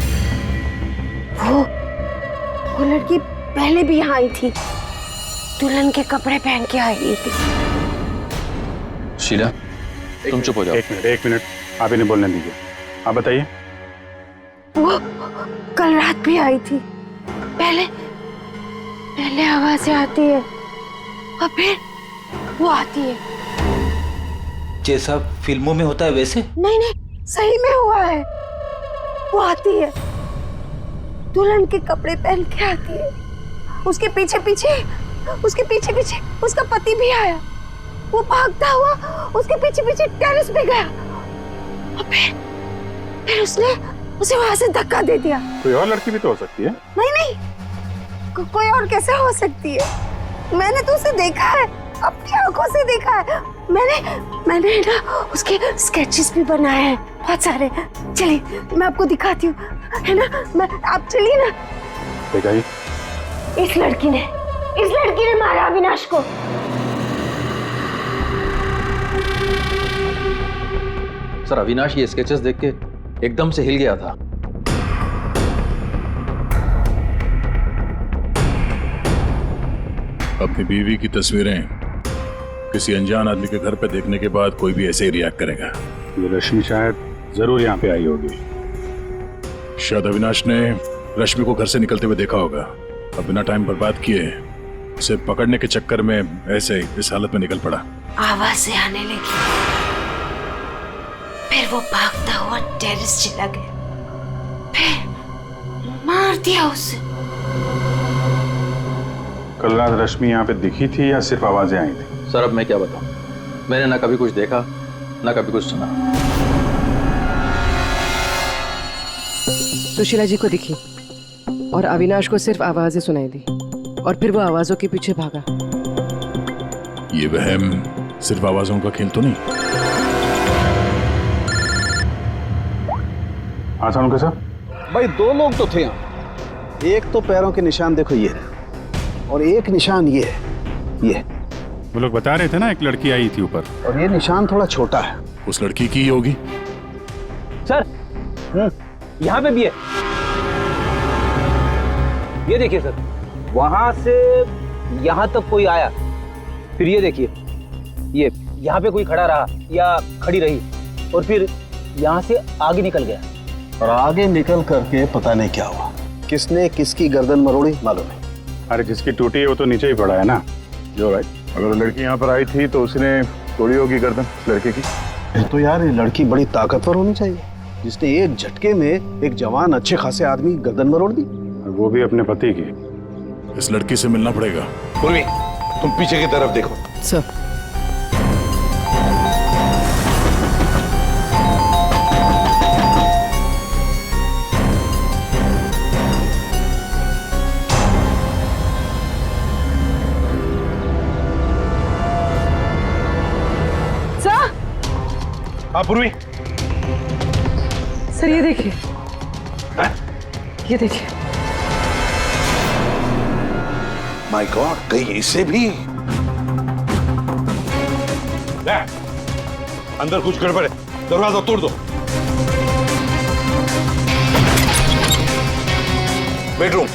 वो लड़की पहले भी यहाँ आई थी, दुल्हन के कपड़े पहन के आई थी। शीला, तुम चुप हो जाओ। एक मिनट, आप इन्हें बोलने दीजिए। आप बताइए। वो कल रात भी आई थी, पहले आवाजें आती है और फिर वो आती है। जैसा फिल्मों में होता है वैसे? नहीं, सही में हुआ है। वो आती है दुल्हन के कपड़े पहन के आती है। उसके पीछे पीछे उसका पति भी आया। वो भागता हुआ उसके पीछे पीछे टेरेस पे गया और फिर उसने उसे वहां से धक्का दे दिया। कोई और लड़की भी तो हो सकती है। नहीं, कोई और कैसे हो सकती है? मैंने तो उसे देखा है, अपनी आंखों से देखा है। मैंने ना उसके स्केचेस भी बनाए हैं बहुत सारे। चलिए मैं आपको दिखाती हूँ, है ना? आप चलिए ना। दिखाइए। इस लड़की ने मारा अविनाश को। सर अविनाश ये स्केचेस देख के एकदम से हिल गया था। अपनी बीवी की तस्वीरें किसी अनजान आदमी के घर पे देखने के बाद कोई भी ऐसे ही रिएक्ट करेगा। ये रश्मि शायद जरूर यहाँ पे आई होगी। शायद अविनाश ने रश्मि को घर से निकलते हुए देखा होगा। अब बिना टाइम बर्बाद किए उसे पकड़ने के चक्कर में ऐसे इस हालत में निकल पड़ा। आवाजें आने लगी, फिर वो भागता हुआ टेरेस चला गया, फिर मार दिया उसे। कल रात रश्मि यहाँ पे दिखी थी या सिर्फ आवाजें आई थी? सर अब मैं क्या बताऊं, मैंने ना कभी कुछ देखा ना कभी कुछ सुना। सुशीला जी को दिखी और अविनाश को सिर्फ आवाजें सुनाई दी और फिर वो आवाजों के पीछे भागा। ये वहम सिर्फ आवाजों का खेल तो नहीं? हाँ सानुका साहब। भाई दो लोग तो थे यहाँ। एक तो पैरों के निशान देखो ये है, और एक निशान ये है, ये। वो लोग बता रहे थे ना एक लड़की आई थी ऊपर, और ये निशान थोड़ा छोटा है। उस लड़की की ही होगी। सर यहाँ पे भी है, ये देखिए सर, वहां से यहाँ तक कोई आया, फिर ये देखिए, ये यहाँ पे कोई खड़ा रहा या खड़ी रही और फिर यहाँ से आगे निकल गया। और आगे निकल करके पता नहीं क्या हुआ, किसने किसकी गर्दन मरोड़ी मालूम नहीं। अरे जिसकी टूटी है वो तो नीचे ही पड़ा है ना। जो राइट, अगर लड़की यहाँ पर आई थी तो उसने तोड़ी होगी गर्दन लड़के की। तो यार ये लड़की बड़ी ताकतवर होनी चाहिए, जिसने एक झटके में एक जवान अच्छे खासे आदमी गर्दन मरोड़ दी, वो भी अपने पति की। इस लड़की से मिलना पड़ेगा। पूर्वी तुम पीछे की तरफ देखो। सर हाँ पूर्वी। सर ये देखिए, ये देखिए। माय गॉड, कहीं इसे भी? ले, अंदर कुछ गड़बड़ है, दरवाजा तोड़ दो। बेडरूम।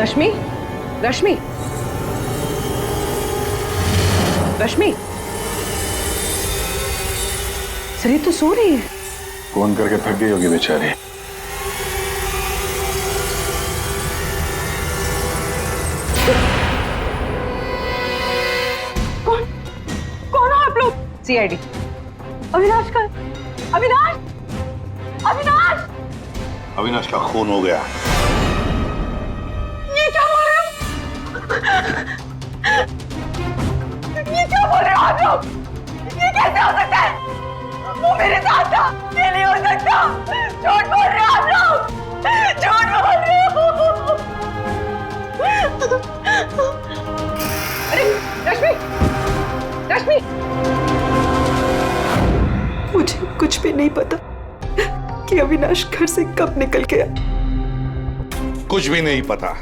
रश्मि, रश्मि, रश्मि, सर ये तो सो रही है। फोन करके थक गई होगी बेचारी। कौन हो आप लोग? सीआईडी। अविनाश का, अविनाश, अविनाश, अविनाश का खून हो गया। ये क्या बोल रहे हो? ये क्या बोल रहे हो आप लोग? ये कैसे हो सकता है? वो मेरे साथ था, ये नहीं हो सकता। झूठ बोल रहे हो आप लोग, झूठ बोल रहे हो। अरे रश्मि, रश्मि, मुझे कुछ भी नहीं पता कि अविनाश घर से कब निकल गया। कुछ भी नहीं पता।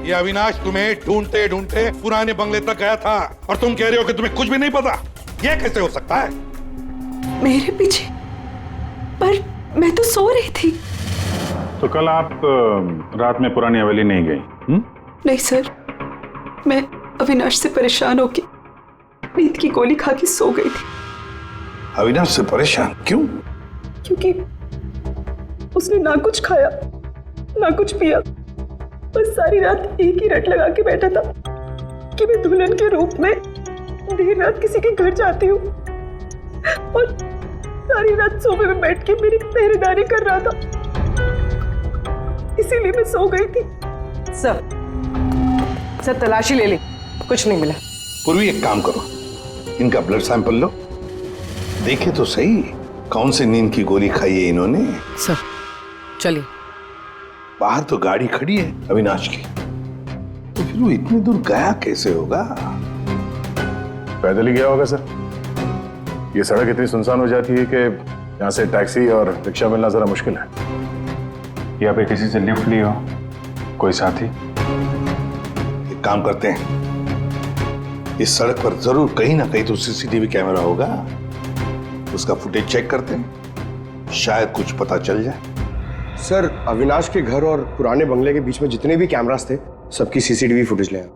ये अविनाश तुम्हें ढूंढते ढूंढते पुराने बंगले तक गया था और तुम कह रहे हो कि तुम्हें कुछ भी नहीं पता। ये कैसे हो सकता है? मेरे पीछे? पर मैं तो सो रही थी। तो कल आप रात में पुरानी हवेली नहीं गई? नहीं सर, मैं अविनाश से परेशान होके नींद की गोली खा के सो गई थी। अविनाश से परेशान क्यों? क्योंकि उसने ना कुछ खाया ना कुछ पिया, बस सारी रात एक ही रट लगा के बैठा था कि मैं दुल्हन के रूप में देर रात किसी के घर जाती हूँ और सारी रात सोफे में बैठ के मेरी पहरेदारी कर रहा था, इसीलिए मैं सो गई थी। सर तलाशी ले ली, कुछ नहीं मिला। पूर्वी एक काम करो, इनका ब्लड सैंपल लो, देखे तो सही कौन सी नींद की गोली खाई है इन्होंने। सर चलिए। बाहर तो गाड़ी खड़ी है अविनाश की, तो फिर वो इतनी दूर गया कैसे होगा? पैदल ही गया होगा सर। ये सड़क इतनी सुनसान हो जाती है कि यहाँ से टैक्सी और रिक्शा मिलना जरा मुश्किल है। या पे किसी से लिफ्ट ली हो, कोई साथी? एक काम करते हैं, इस सड़क पर जरूर कहीं ना कहीं तो सीसीटीवी कैमरा होगा, उसका फुटेज चेक करते हैं, शायद कुछ पता चल जाए। सर अविनाश के घर और पुराने बंगले के बीच में जितने भी कैमरास थे सबकी सीसीटीवी फुटेज ले आए।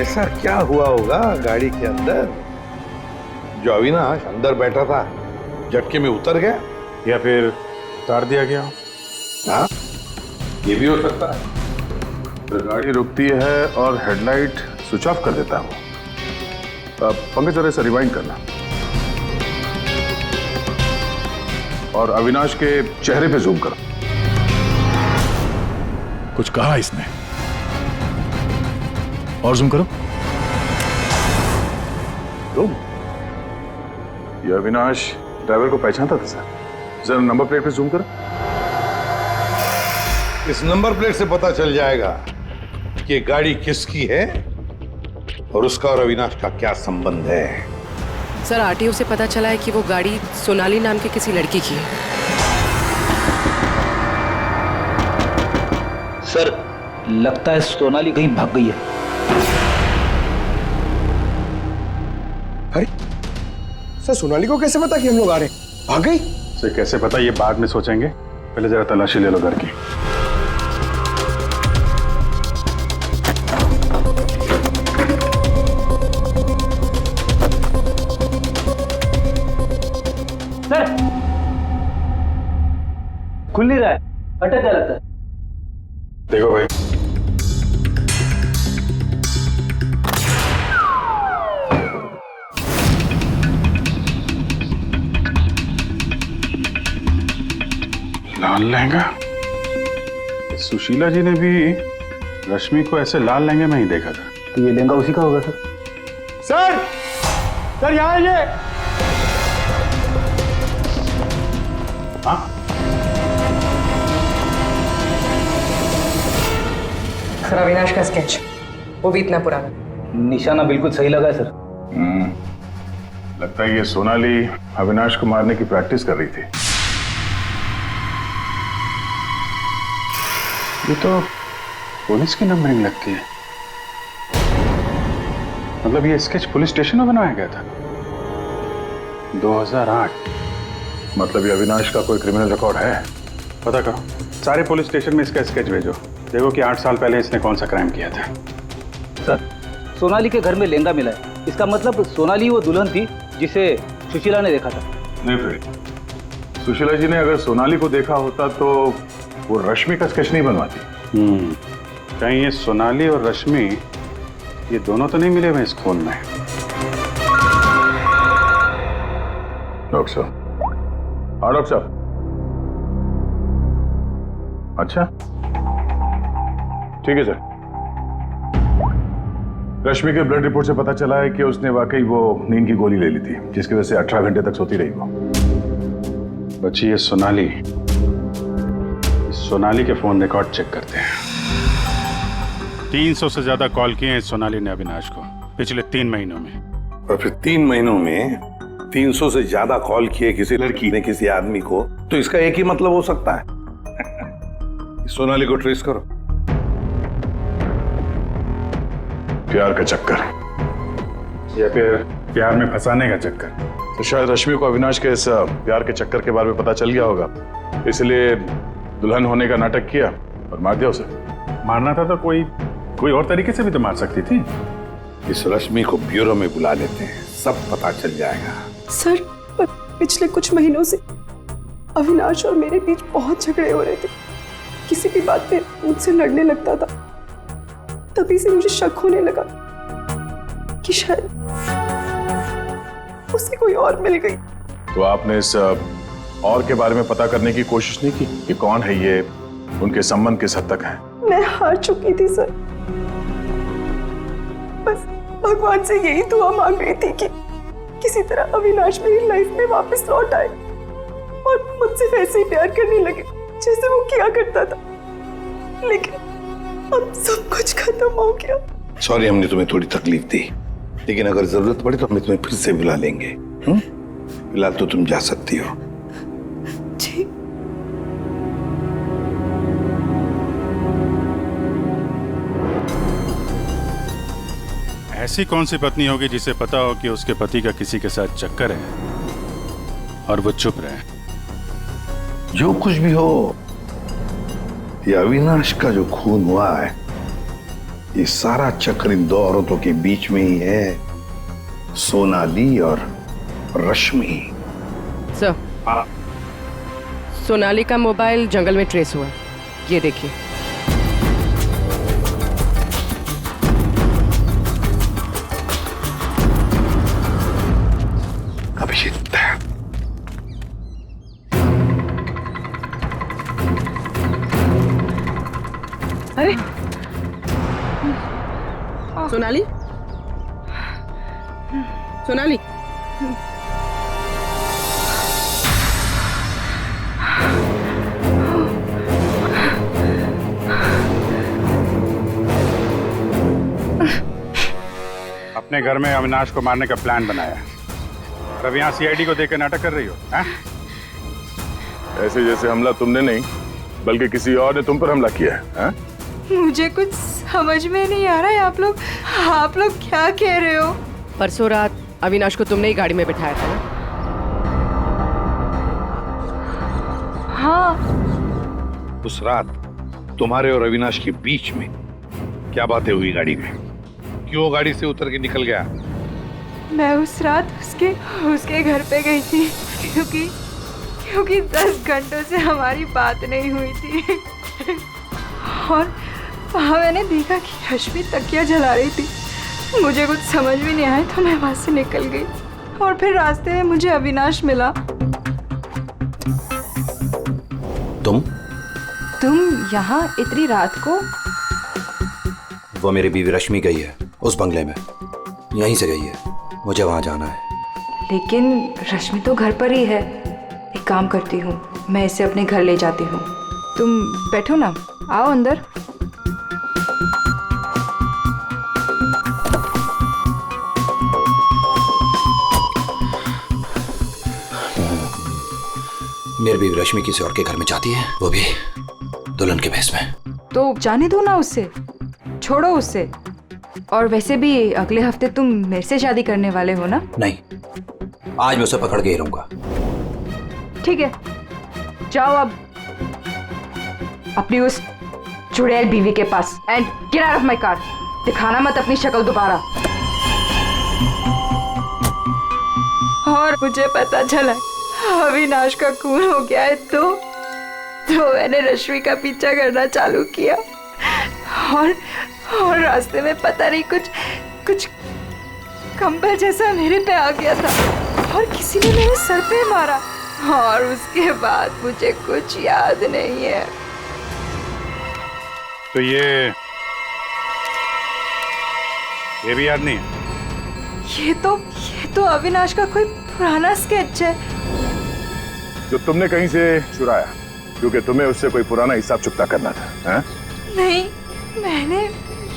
ऐसा क्या हुआ होगा गाड़ी के अंदर जो अविनाश अंदर बैठा था झटके में उतर गया, या फिर उतार दिया गया? हाँ, ये भी हो सकता है। तो गाड़ी रुकती है और हेडलाइट स्विच ऑफ कर देता हूँ। पंकज जरा इसे रिवाइंड करना और अविनाश के चेहरे पे जूम करो। कुछ कहा इसने? और जूम करो। तुम ये अविनाश ड्राइवर को पहचानता था सर। जरा नंबर प्लेट पे जूम करो। इस नंबर प्लेट से पता चल जाएगा कि ये गाड़ी किसकी है और उसका और अविनाश का क्या संबंध है। सर आरटीओ से पता चला है कि वो गाड़ी सोनाली नाम की किसी लड़की की है। सर लगता है सोनाली कहीं भाग गई है। अरे सर सोनाली को कैसे पता कि हम लोग आ रहे हैं? भाग गई? सर कैसे पता, ये बाद में सोचेंगे, पहले जरा तलाशी ले लो घर की। सर खुल नहीं रहा है, अटक गया लगता है। देखो भाई, लाल लहंगा। सुशीला जी ने भी रश्मि को ऐसे लाल लहंगे में ही देखा था। तो ये लहंगा उसी का होगा सर। सर सर यहाँ आइए। हाँ सर अविनाश का स्केच, वो भी इतना पुराना। निशाना बिल्कुल सही लगा है सर। लगता है ये सोनाली अविनाश को मारने की प्रैक्टिस कर रही थी। ये तो पुलिस की नंबरिंग लगती है। मतलब ये स्केच पुलिस स्टेशन में बनाया गया था 2008। मतलब ये अविनाश का कोई क्रिमिनल रिकॉर्ड है? पता करो, सारे पुलिस स्टेशन में इसका स्केच भेजो, देखो कि 8 साल पहले इसने कौन सा क्राइम किया था। सर सोनाली के घर में लहंगा मिला है, इसका मतलब सोनाली वो दुल्हन थी जिसे सुशीला ने देखा था। नहीं फिर सुशीला जी ने अगर सोनाली को देखा होता तो वो रश्मि का स्केच नहीं बनवाती। कहीं ये सोनाली और रश्मि ये दोनों तो नहीं मिले हुए इस खून में? डॉक्टर साहब। हाँ डॉक्टर साहब। अच्छा ठीक है सर। रश्मि के ब्लड रिपोर्ट से पता चला है कि उसने वाकई वो नींद की गोली ले ली थी, जिसकी वजह से 18 घंटे तक सोती रही वो। बच्ची ये सोनाली के फोन रिकॉर्ड चेक करते हैं। 300 से ज्यादा कॉल किए हैं सोनाली ने अविनाश को पिछले 3 महीनों में। और फिर 3 महीनों में 300 से ज्यादा कॉल किए किसी लड़की ने किसी आदमी को, तो इसका एक ही मतलब हो सकता है सोनाली को ट्रेस करो। प्यार का चक्कर या फिर प्यार में फंसाने का चक्कर। तो शायद रश्मि को अविनाश के इस प्यार के चक्कर के बारे में पता चल गया होगा, इसलिए दुल्हन होने का नाटक किया और मार दिया उसे। मारना था तो कोई कोई और तरीके से भी तो मार सकती थी। इस रश्मि को ब्यूरो में बुला लेते हैं, सब पता चल जाएगा। सर पिछले कुछ महीनों से अविनाश और मेरे बीच बहुत झगड़े हो रहे थे। किसी भी बात पे मुझसे लड़ने लगता था। तभी से मुझे शक होने लगा कि शायद उसे कोई और मिल गई। तो आपने इस और के बारे में पता करने की कोशिश नहीं की कि कौन है ये, उनके संबंध किस हद तक है? मैं हार चुकी थी सर। बस भगवान से यही दुआ मांग रही थी कि किसी तरह अविनाश मेरी लाइफ में वापस लौट आए और मुझसे वैसे ही प्यार करने लगे जैसे वो किया करता था। लेकिन अब सब कुछ खत्म हो गया। सॉरी, हमने तुम्हें थोड़ी तकलीफ दी, लेकिन अगर जरूरत पड़े तो हम तुम्हें फिर से बुला लेंगे। फिलहाल तो तुम जा सकती हो। जी। ऐसी कौन सी पत्नी होगी जिसे पता हो कि उसके पति का किसी के साथ चक्कर है और वो चुप रहे? जो कुछ भी हो, ये अविनाश का जो खून हुआ है, ये सारा चक्कर इन दो औरतों के बीच में ही है, सोनाली और रश्मि। सर, सोनाली का मोबाइल जंगल में ट्रेस हुआ, ये देखिए। अभिषेक, अरे सोनाली, सोनाली, अपने घर में अविनाश को मारने का प्लान बनाया और अब यहाँ सीआईडी को देकर नाटक कर रही हो? ऐसे जैसे हमला तुमने नहीं बल्कि किसी और ने तुम पर हमला किया है। मुझे कुछ समझ में नहीं आ रहा है। आप लोग क्या कह रहे हो? परसों रात अविनाश को तुमने ही गाड़ी में बिठाया था ना? हाँ। उस रात तुम्हारे और अविनाश के बीच में क्या बातें हुई गाड़ी में? क्यों गाड़ी से उतर के निकल गया? मैं उस रात उसके घर पे गई थी क्योंकि 10 घंटों से हमारी बात नहीं हुई थी और वहाँ मैंने देखा कि रश्मि तकिया जला रही थी। मुझे कुछ समझ भी नहीं आया तो मैं वहाँ से निकल गई और फिर रास्ते में मुझे अविनाश मिला। तुम यहाँ इतनी रात को? वो मेरी बीवी रश्मि गई है उस बंगले में, यहीं से गई है। मुझे वहां जाना है। लेकिन रश्मि तो घर पर ही है। एक काम करती हूँ, मैं इसे अपने घर ले जाती हूँ। तुम बैठो ना, आओ अंदर। मेरी बीवी रश्मि किसी और के घर में जाती है, वो भी दुल्हन के भेष में। तो जाने दो ना उससे, छोड़ो उससे। और वैसे भी अगले हफ्ते तुम मेरे से शादी करने वाले हो ना? नहीं, आज मैं उसे पकड़ के ही रहूंगा। ठीक है, जाओ अब अपनी उस चुड़ैल बीवी के पास and get out of my car. दिखाना मत अपनी शक्ल दोबारा। और मुझे पता चला अविनाश का खून हो गया है तो मैंने रश्मि का पीछा करना चालू किया और रास्ते में पता नहीं कुछ कंबल जैसा मेरे पे आ गया था और किसी ने मेरे सर पे मारा और उसके बाद मुझे कुछ याद नहीं है। तो ये भी याद नहीं है? ये तो अविनाश का कोई पुराना स्केच है जो तुमने कहीं से चुराया, क्योंकि तुम्हें उससे कोई पुराना हिसाब चुकता करना था। है? नहीं, मैंने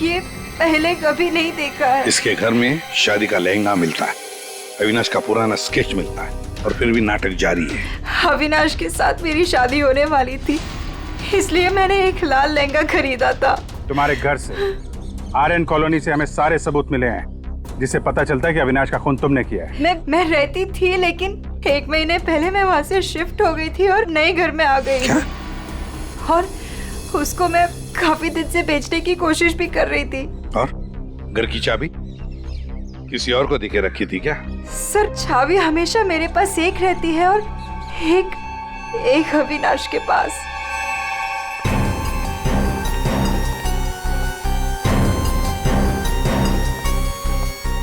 ये पहले कभी नहीं देखा है। इसके घर में शादी का लहंगा मिलता है, अविनाश का पुराना स्केच मिलता है और फिर भी नाटक जारी है। अविनाश के साथ मेरी शादी होने वाली थी, इसलिए मैंने एक लाल लहंगा खरीदा था। तुम्हारे घर से आर्यन कॉलोनी से हमें सारे सबूत मिले हैं जिससे पता चलता है कि अविनाश का खून तुमने किया है। मैं रहती थी, लेकिन 1 महीने पहले मैं वहाँ से शिफ्ट हो गई थी और नए घर में आ गई और उसको मैं काफी दिन से बेचने की कोशिश भी कर रही थी। और घर की चाबी किसी और को देके रखी थी क्या? सर चाबी हमेशा मेरे पास एक रहती है और एक अविनाश के पास।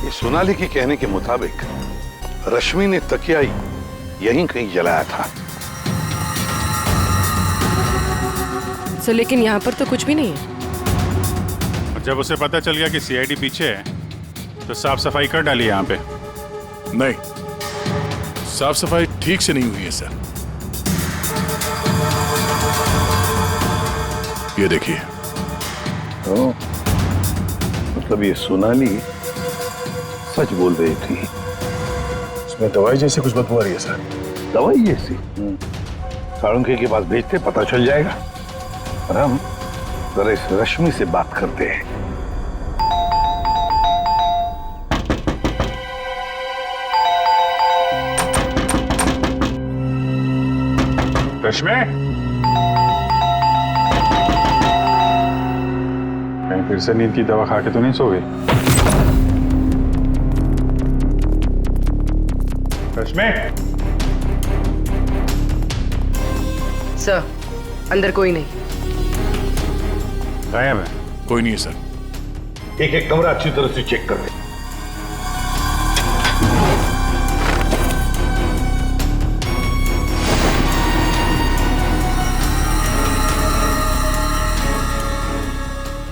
ये सोनाली के कहने के मुताबिक रश्मि ने तकिया यहीं कहीं जलाया था। सर लेकिन यहाँ पर तो कुछ भी नहीं है। और जब उसे पता चल गया कि सीआईडी पीछे है तो साफ सफाई कर डाली यहाँ पे। नहीं, साफ सफाई ठीक से नहीं हुई है सर। ये देखिए। मतलब ये सोनाली सच बोल रही थी। इसमें दवाई जैसी कुछ बदबू आ रही है सर। दवाई जैसी? साळुंखे के पास भेजते, पता चल जाएगा। और हम जरा इस रश्मि से बात करते हैं। रश्मि, कहीं फिर से नींद की दवा खा के तो नहीं सो गई? रश्मि, सर अंदर कोई नहीं। गायब है? कोई नहीं है सर। एक एक कमरा अच्छी तरह से चेक कर ले।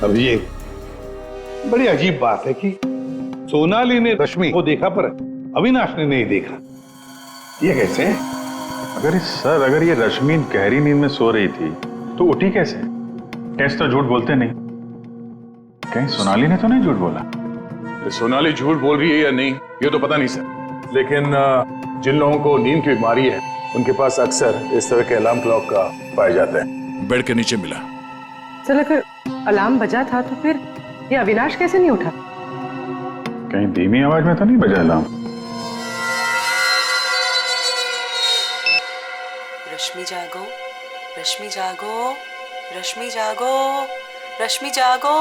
अब ये बड़ी अजीब बात है कि सोनाली ने रश्मि को देखा पर अविनाश ने नहीं देखा। ये कैसे? अगर ये रश्मि गहरी नींद में सो रही थी तो उठी कैसे? टेस्ट तो झूठ बोलते नहीं। कहीं सोनाली ने तो नहीं झूठ बोला? सोनाली झूठ बोल रही है या नहीं ये तो पता नहीं सर, लेकिन जिन लोगों को नींद की बीमारी है उनके पास अक्सर इस तरह के अलार्म क्लॉक का पाया जाता है। बेड के नीचे मिला। सर अगर अलार्म बजा था तो फिर ये अविनाश कैसे नहीं उठा? कहीं धीमी आवाज में तो नहीं बजा अलार्म? रश्मि जागो, रश्मि जागो, रश्मि जागो, रश्मि जागो,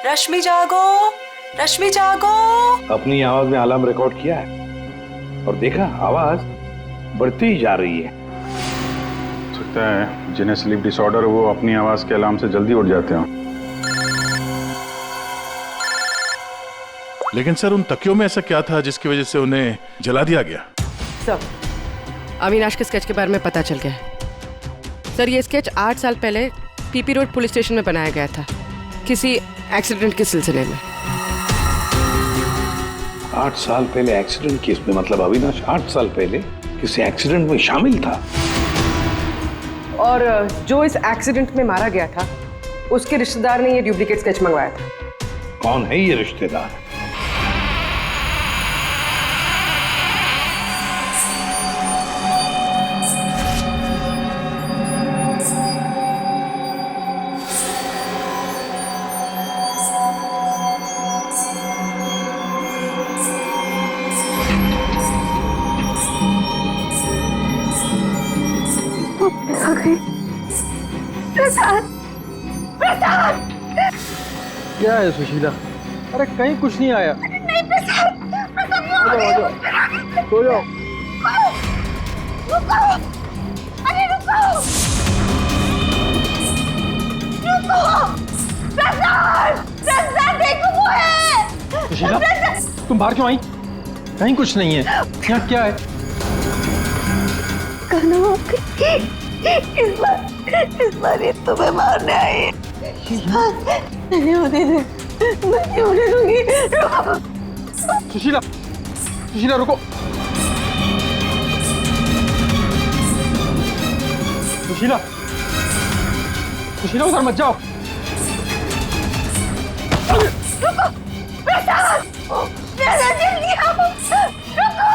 रश्मि जागो, रश्मि जागो। अपनी आवाज में अलार्म रिकॉर्ड किया है और देखा आवाज बढ़ती ही जा रही है। सकता है जिन्हें स्लीप डिसऑर्डर वो अपनी आवाज के अलार्म से जल्दी उठ जाते हो। लेकिन सर उन तकियों में ऐसा क्या था जिसकी वजह से उन्हें जला दिया गया? सर अविनाश के स्केच के बारे में पता चल गया है। सर ये स्केच 8 साल पहले पीपी रोड पुलिस स्टेशन में बनाया गया था किसी एक्सीडेंट के सिलसिले में। 8 साल पहले एक्सीडेंट केस में? मतलब अविनाश 8 साल पहले किसी एक्सीडेंट में शामिल था? और जो इस एक्सीडेंट में मारा गया था उसके रिश्तेदार ने ये डुप्लीकेट स्केच मंगवाया था। कौन है ये रिश्तेदार? प्रसाद, प्रसाद। क्या है सुशीला? अरे कहीं कुछ नहीं आया। नहीं प्रसाद, प्रसाद सो जाओ। रुको, अरे रुको, रुको, प्रसाद, प्रसाद देखो वो है। सुशीला तुम बाहर क्यों आई? कहीं कुछ नहीं है। यहाँ क्या है? कहना इस बार ये तुम्हें मारने आई है। नहीं होने दे, मैं नहीं होने दूंगी। सुशीला, सुशीला रुको। सुशीला, सुशीला उधर मत जाओ। रुको, प्रसाद, प्रसाद जल्दी आओ, रुको।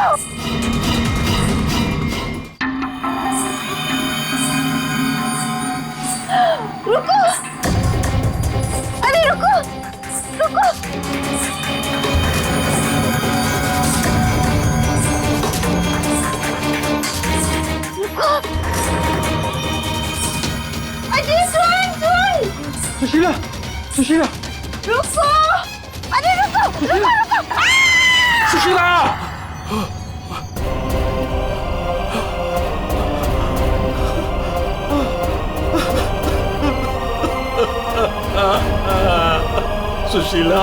रुको, अरे रुको, रुको। रुको। अजय सुन, सुन। सुशीला, सुशीला, रुको, अरे रुको, रुको, रुको। सुशीला! सुशीला,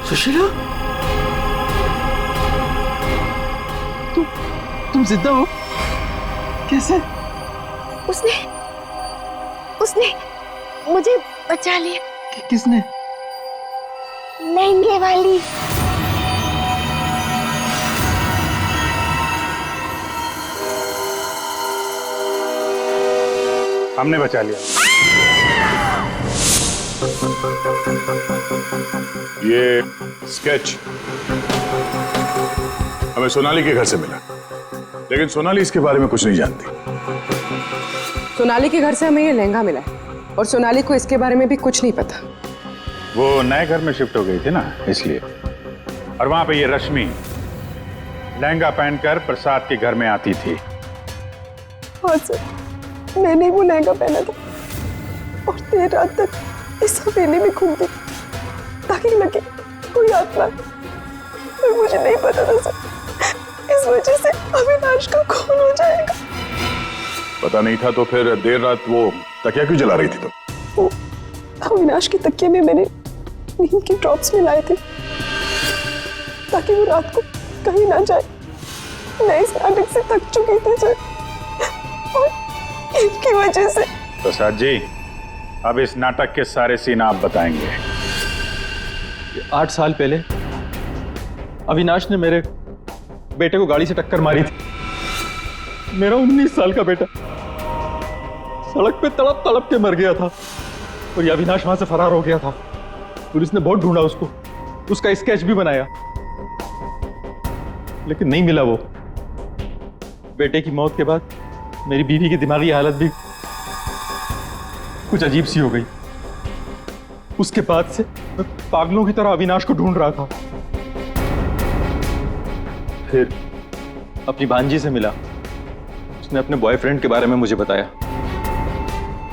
सुशीला, तुम जिंदा हो? कैसे? उसने मुझे बचा लिया। किसने? लहंगे वाली। हमने बचा लिया। ये स्केच हमें सोनाली के घर से मिला, लेकिन सोनाली इसके बारे में कुछ नहीं जानती। सोनाली के घर से हमें ये लहंगा मिला है और सोनाली को इसके बारे में भी कुछ नहीं पता। वो नए घर में शिफ्ट हो गई थी ना, इसलिए। और वहां पे ये रश्मि लहंगा पहनकर प्रसाद के घर में आती थी। हाँ सर, मैंने वो लहंगा पहना था और देर रात तक इस हवेली में घूमती ताकि लगे कोई आत्मा, पर मुझे नहीं पता था सर, इस वजह से अविनाश का खून हो जाएगा। पता नहीं था तो फिर देर रात वो तकिया क्यों जला रही थी तुम? वो अविनाश के तकिए में मैंने नींद के ड्रॉप्स मिलाए थे ताकि वो रात को कहीं ना जाए। मैं इस नाटक से थक चुकी थी सर और इनकी वजह से। प्रसाद जी, अब इस नाटक के सारे सीन आप बताएंगे। 8 साल पहले अविनाश ने मेरे बेटे को गाड़ी से टक्कर मारी थी। मेरा 19 साल का बेटा सड़क पे तड़प तड़प के मर गया था और ये अविनाश वहां से फरार हो गया था। पुलिस ने बहुत ढूंढा उसको, उसका स्केच भी बनाया, लेकिन नहीं मिला वो। बेटे की मौत के बाद मेरी बीवी की दिमागी हालत भी कुछ अजीब सी हो गई। उसके बाद से मैं पागलों की तरह अविनाश को ढूंढ रहा था। फिर अपनी भांजी से मिला, उसने अपने बॉयफ्रेंड के बारे में मुझे बताया।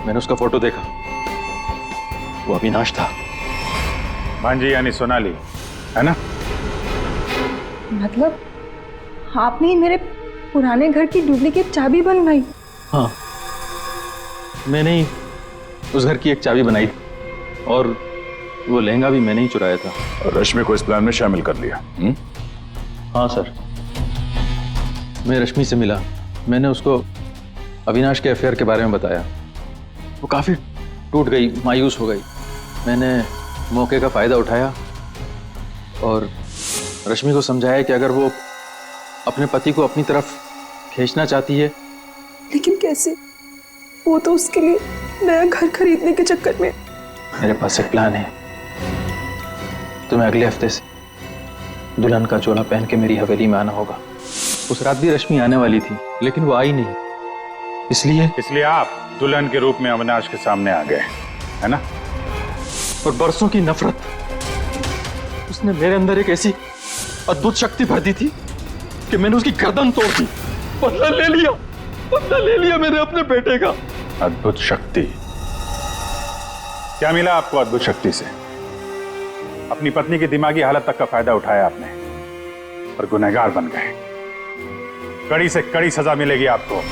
मैंने उसका फोटो देखा, वो अविनाश था। भांजी यानी सोनाली, है ना? मतलब आपने ही मेरे पुराने घर की डुप्लीकेट चाबी बनवाई? हाँ, मैंने ही उस घर की एक चाबी बनाई थी और वो लहंगा भी मैंने ही चुराया था। और रश्मि को इस प्लान में शामिल कर लिया? हाँ सर, मैं रश्मि से मिला, मैंने उसको अविनाश के अफेयर के बारे में बताया। वो काफ़ी टूट गई, मायूस हो गई। मैंने मौके का फ़ायदा उठाया और रश्मि को समझाया कि अगर वो अपने पति को अपनी तरफ खींचना चाहती है। लेकिन कैसे? वो तो उसके लिए नया घर खरीदने के चक्कर में। मेरे पास एक प्लान है। तुम्हें अगले हफ्ते से दुल्हन का चोला पहन के मेरी हवेली में आना होगा। उस रात भी रश्मि आने वाली थी, लेकिन वो आई नहीं। इसलिए आप दुल्हन के रूप में अविनाश के सामने आ गए, है ना? और बरसों की नफरत, उसने मेरे अंदर एक ऐसी अद्भुत शक्ति भर दी थी कि मैंने उसकी गर्दन तोड़ दी। बदला ले लिया मैंने अपने बेटे का। अद्भुत शक्ति? क्या मिला आपको अद्भुत शक्ति से? अपनी पत्नी की दिमागी हालत तक का फायदा उठाया आपने और गुनहगार बन गए। कड़ी से कड़ी सजा मिलेगी आपको।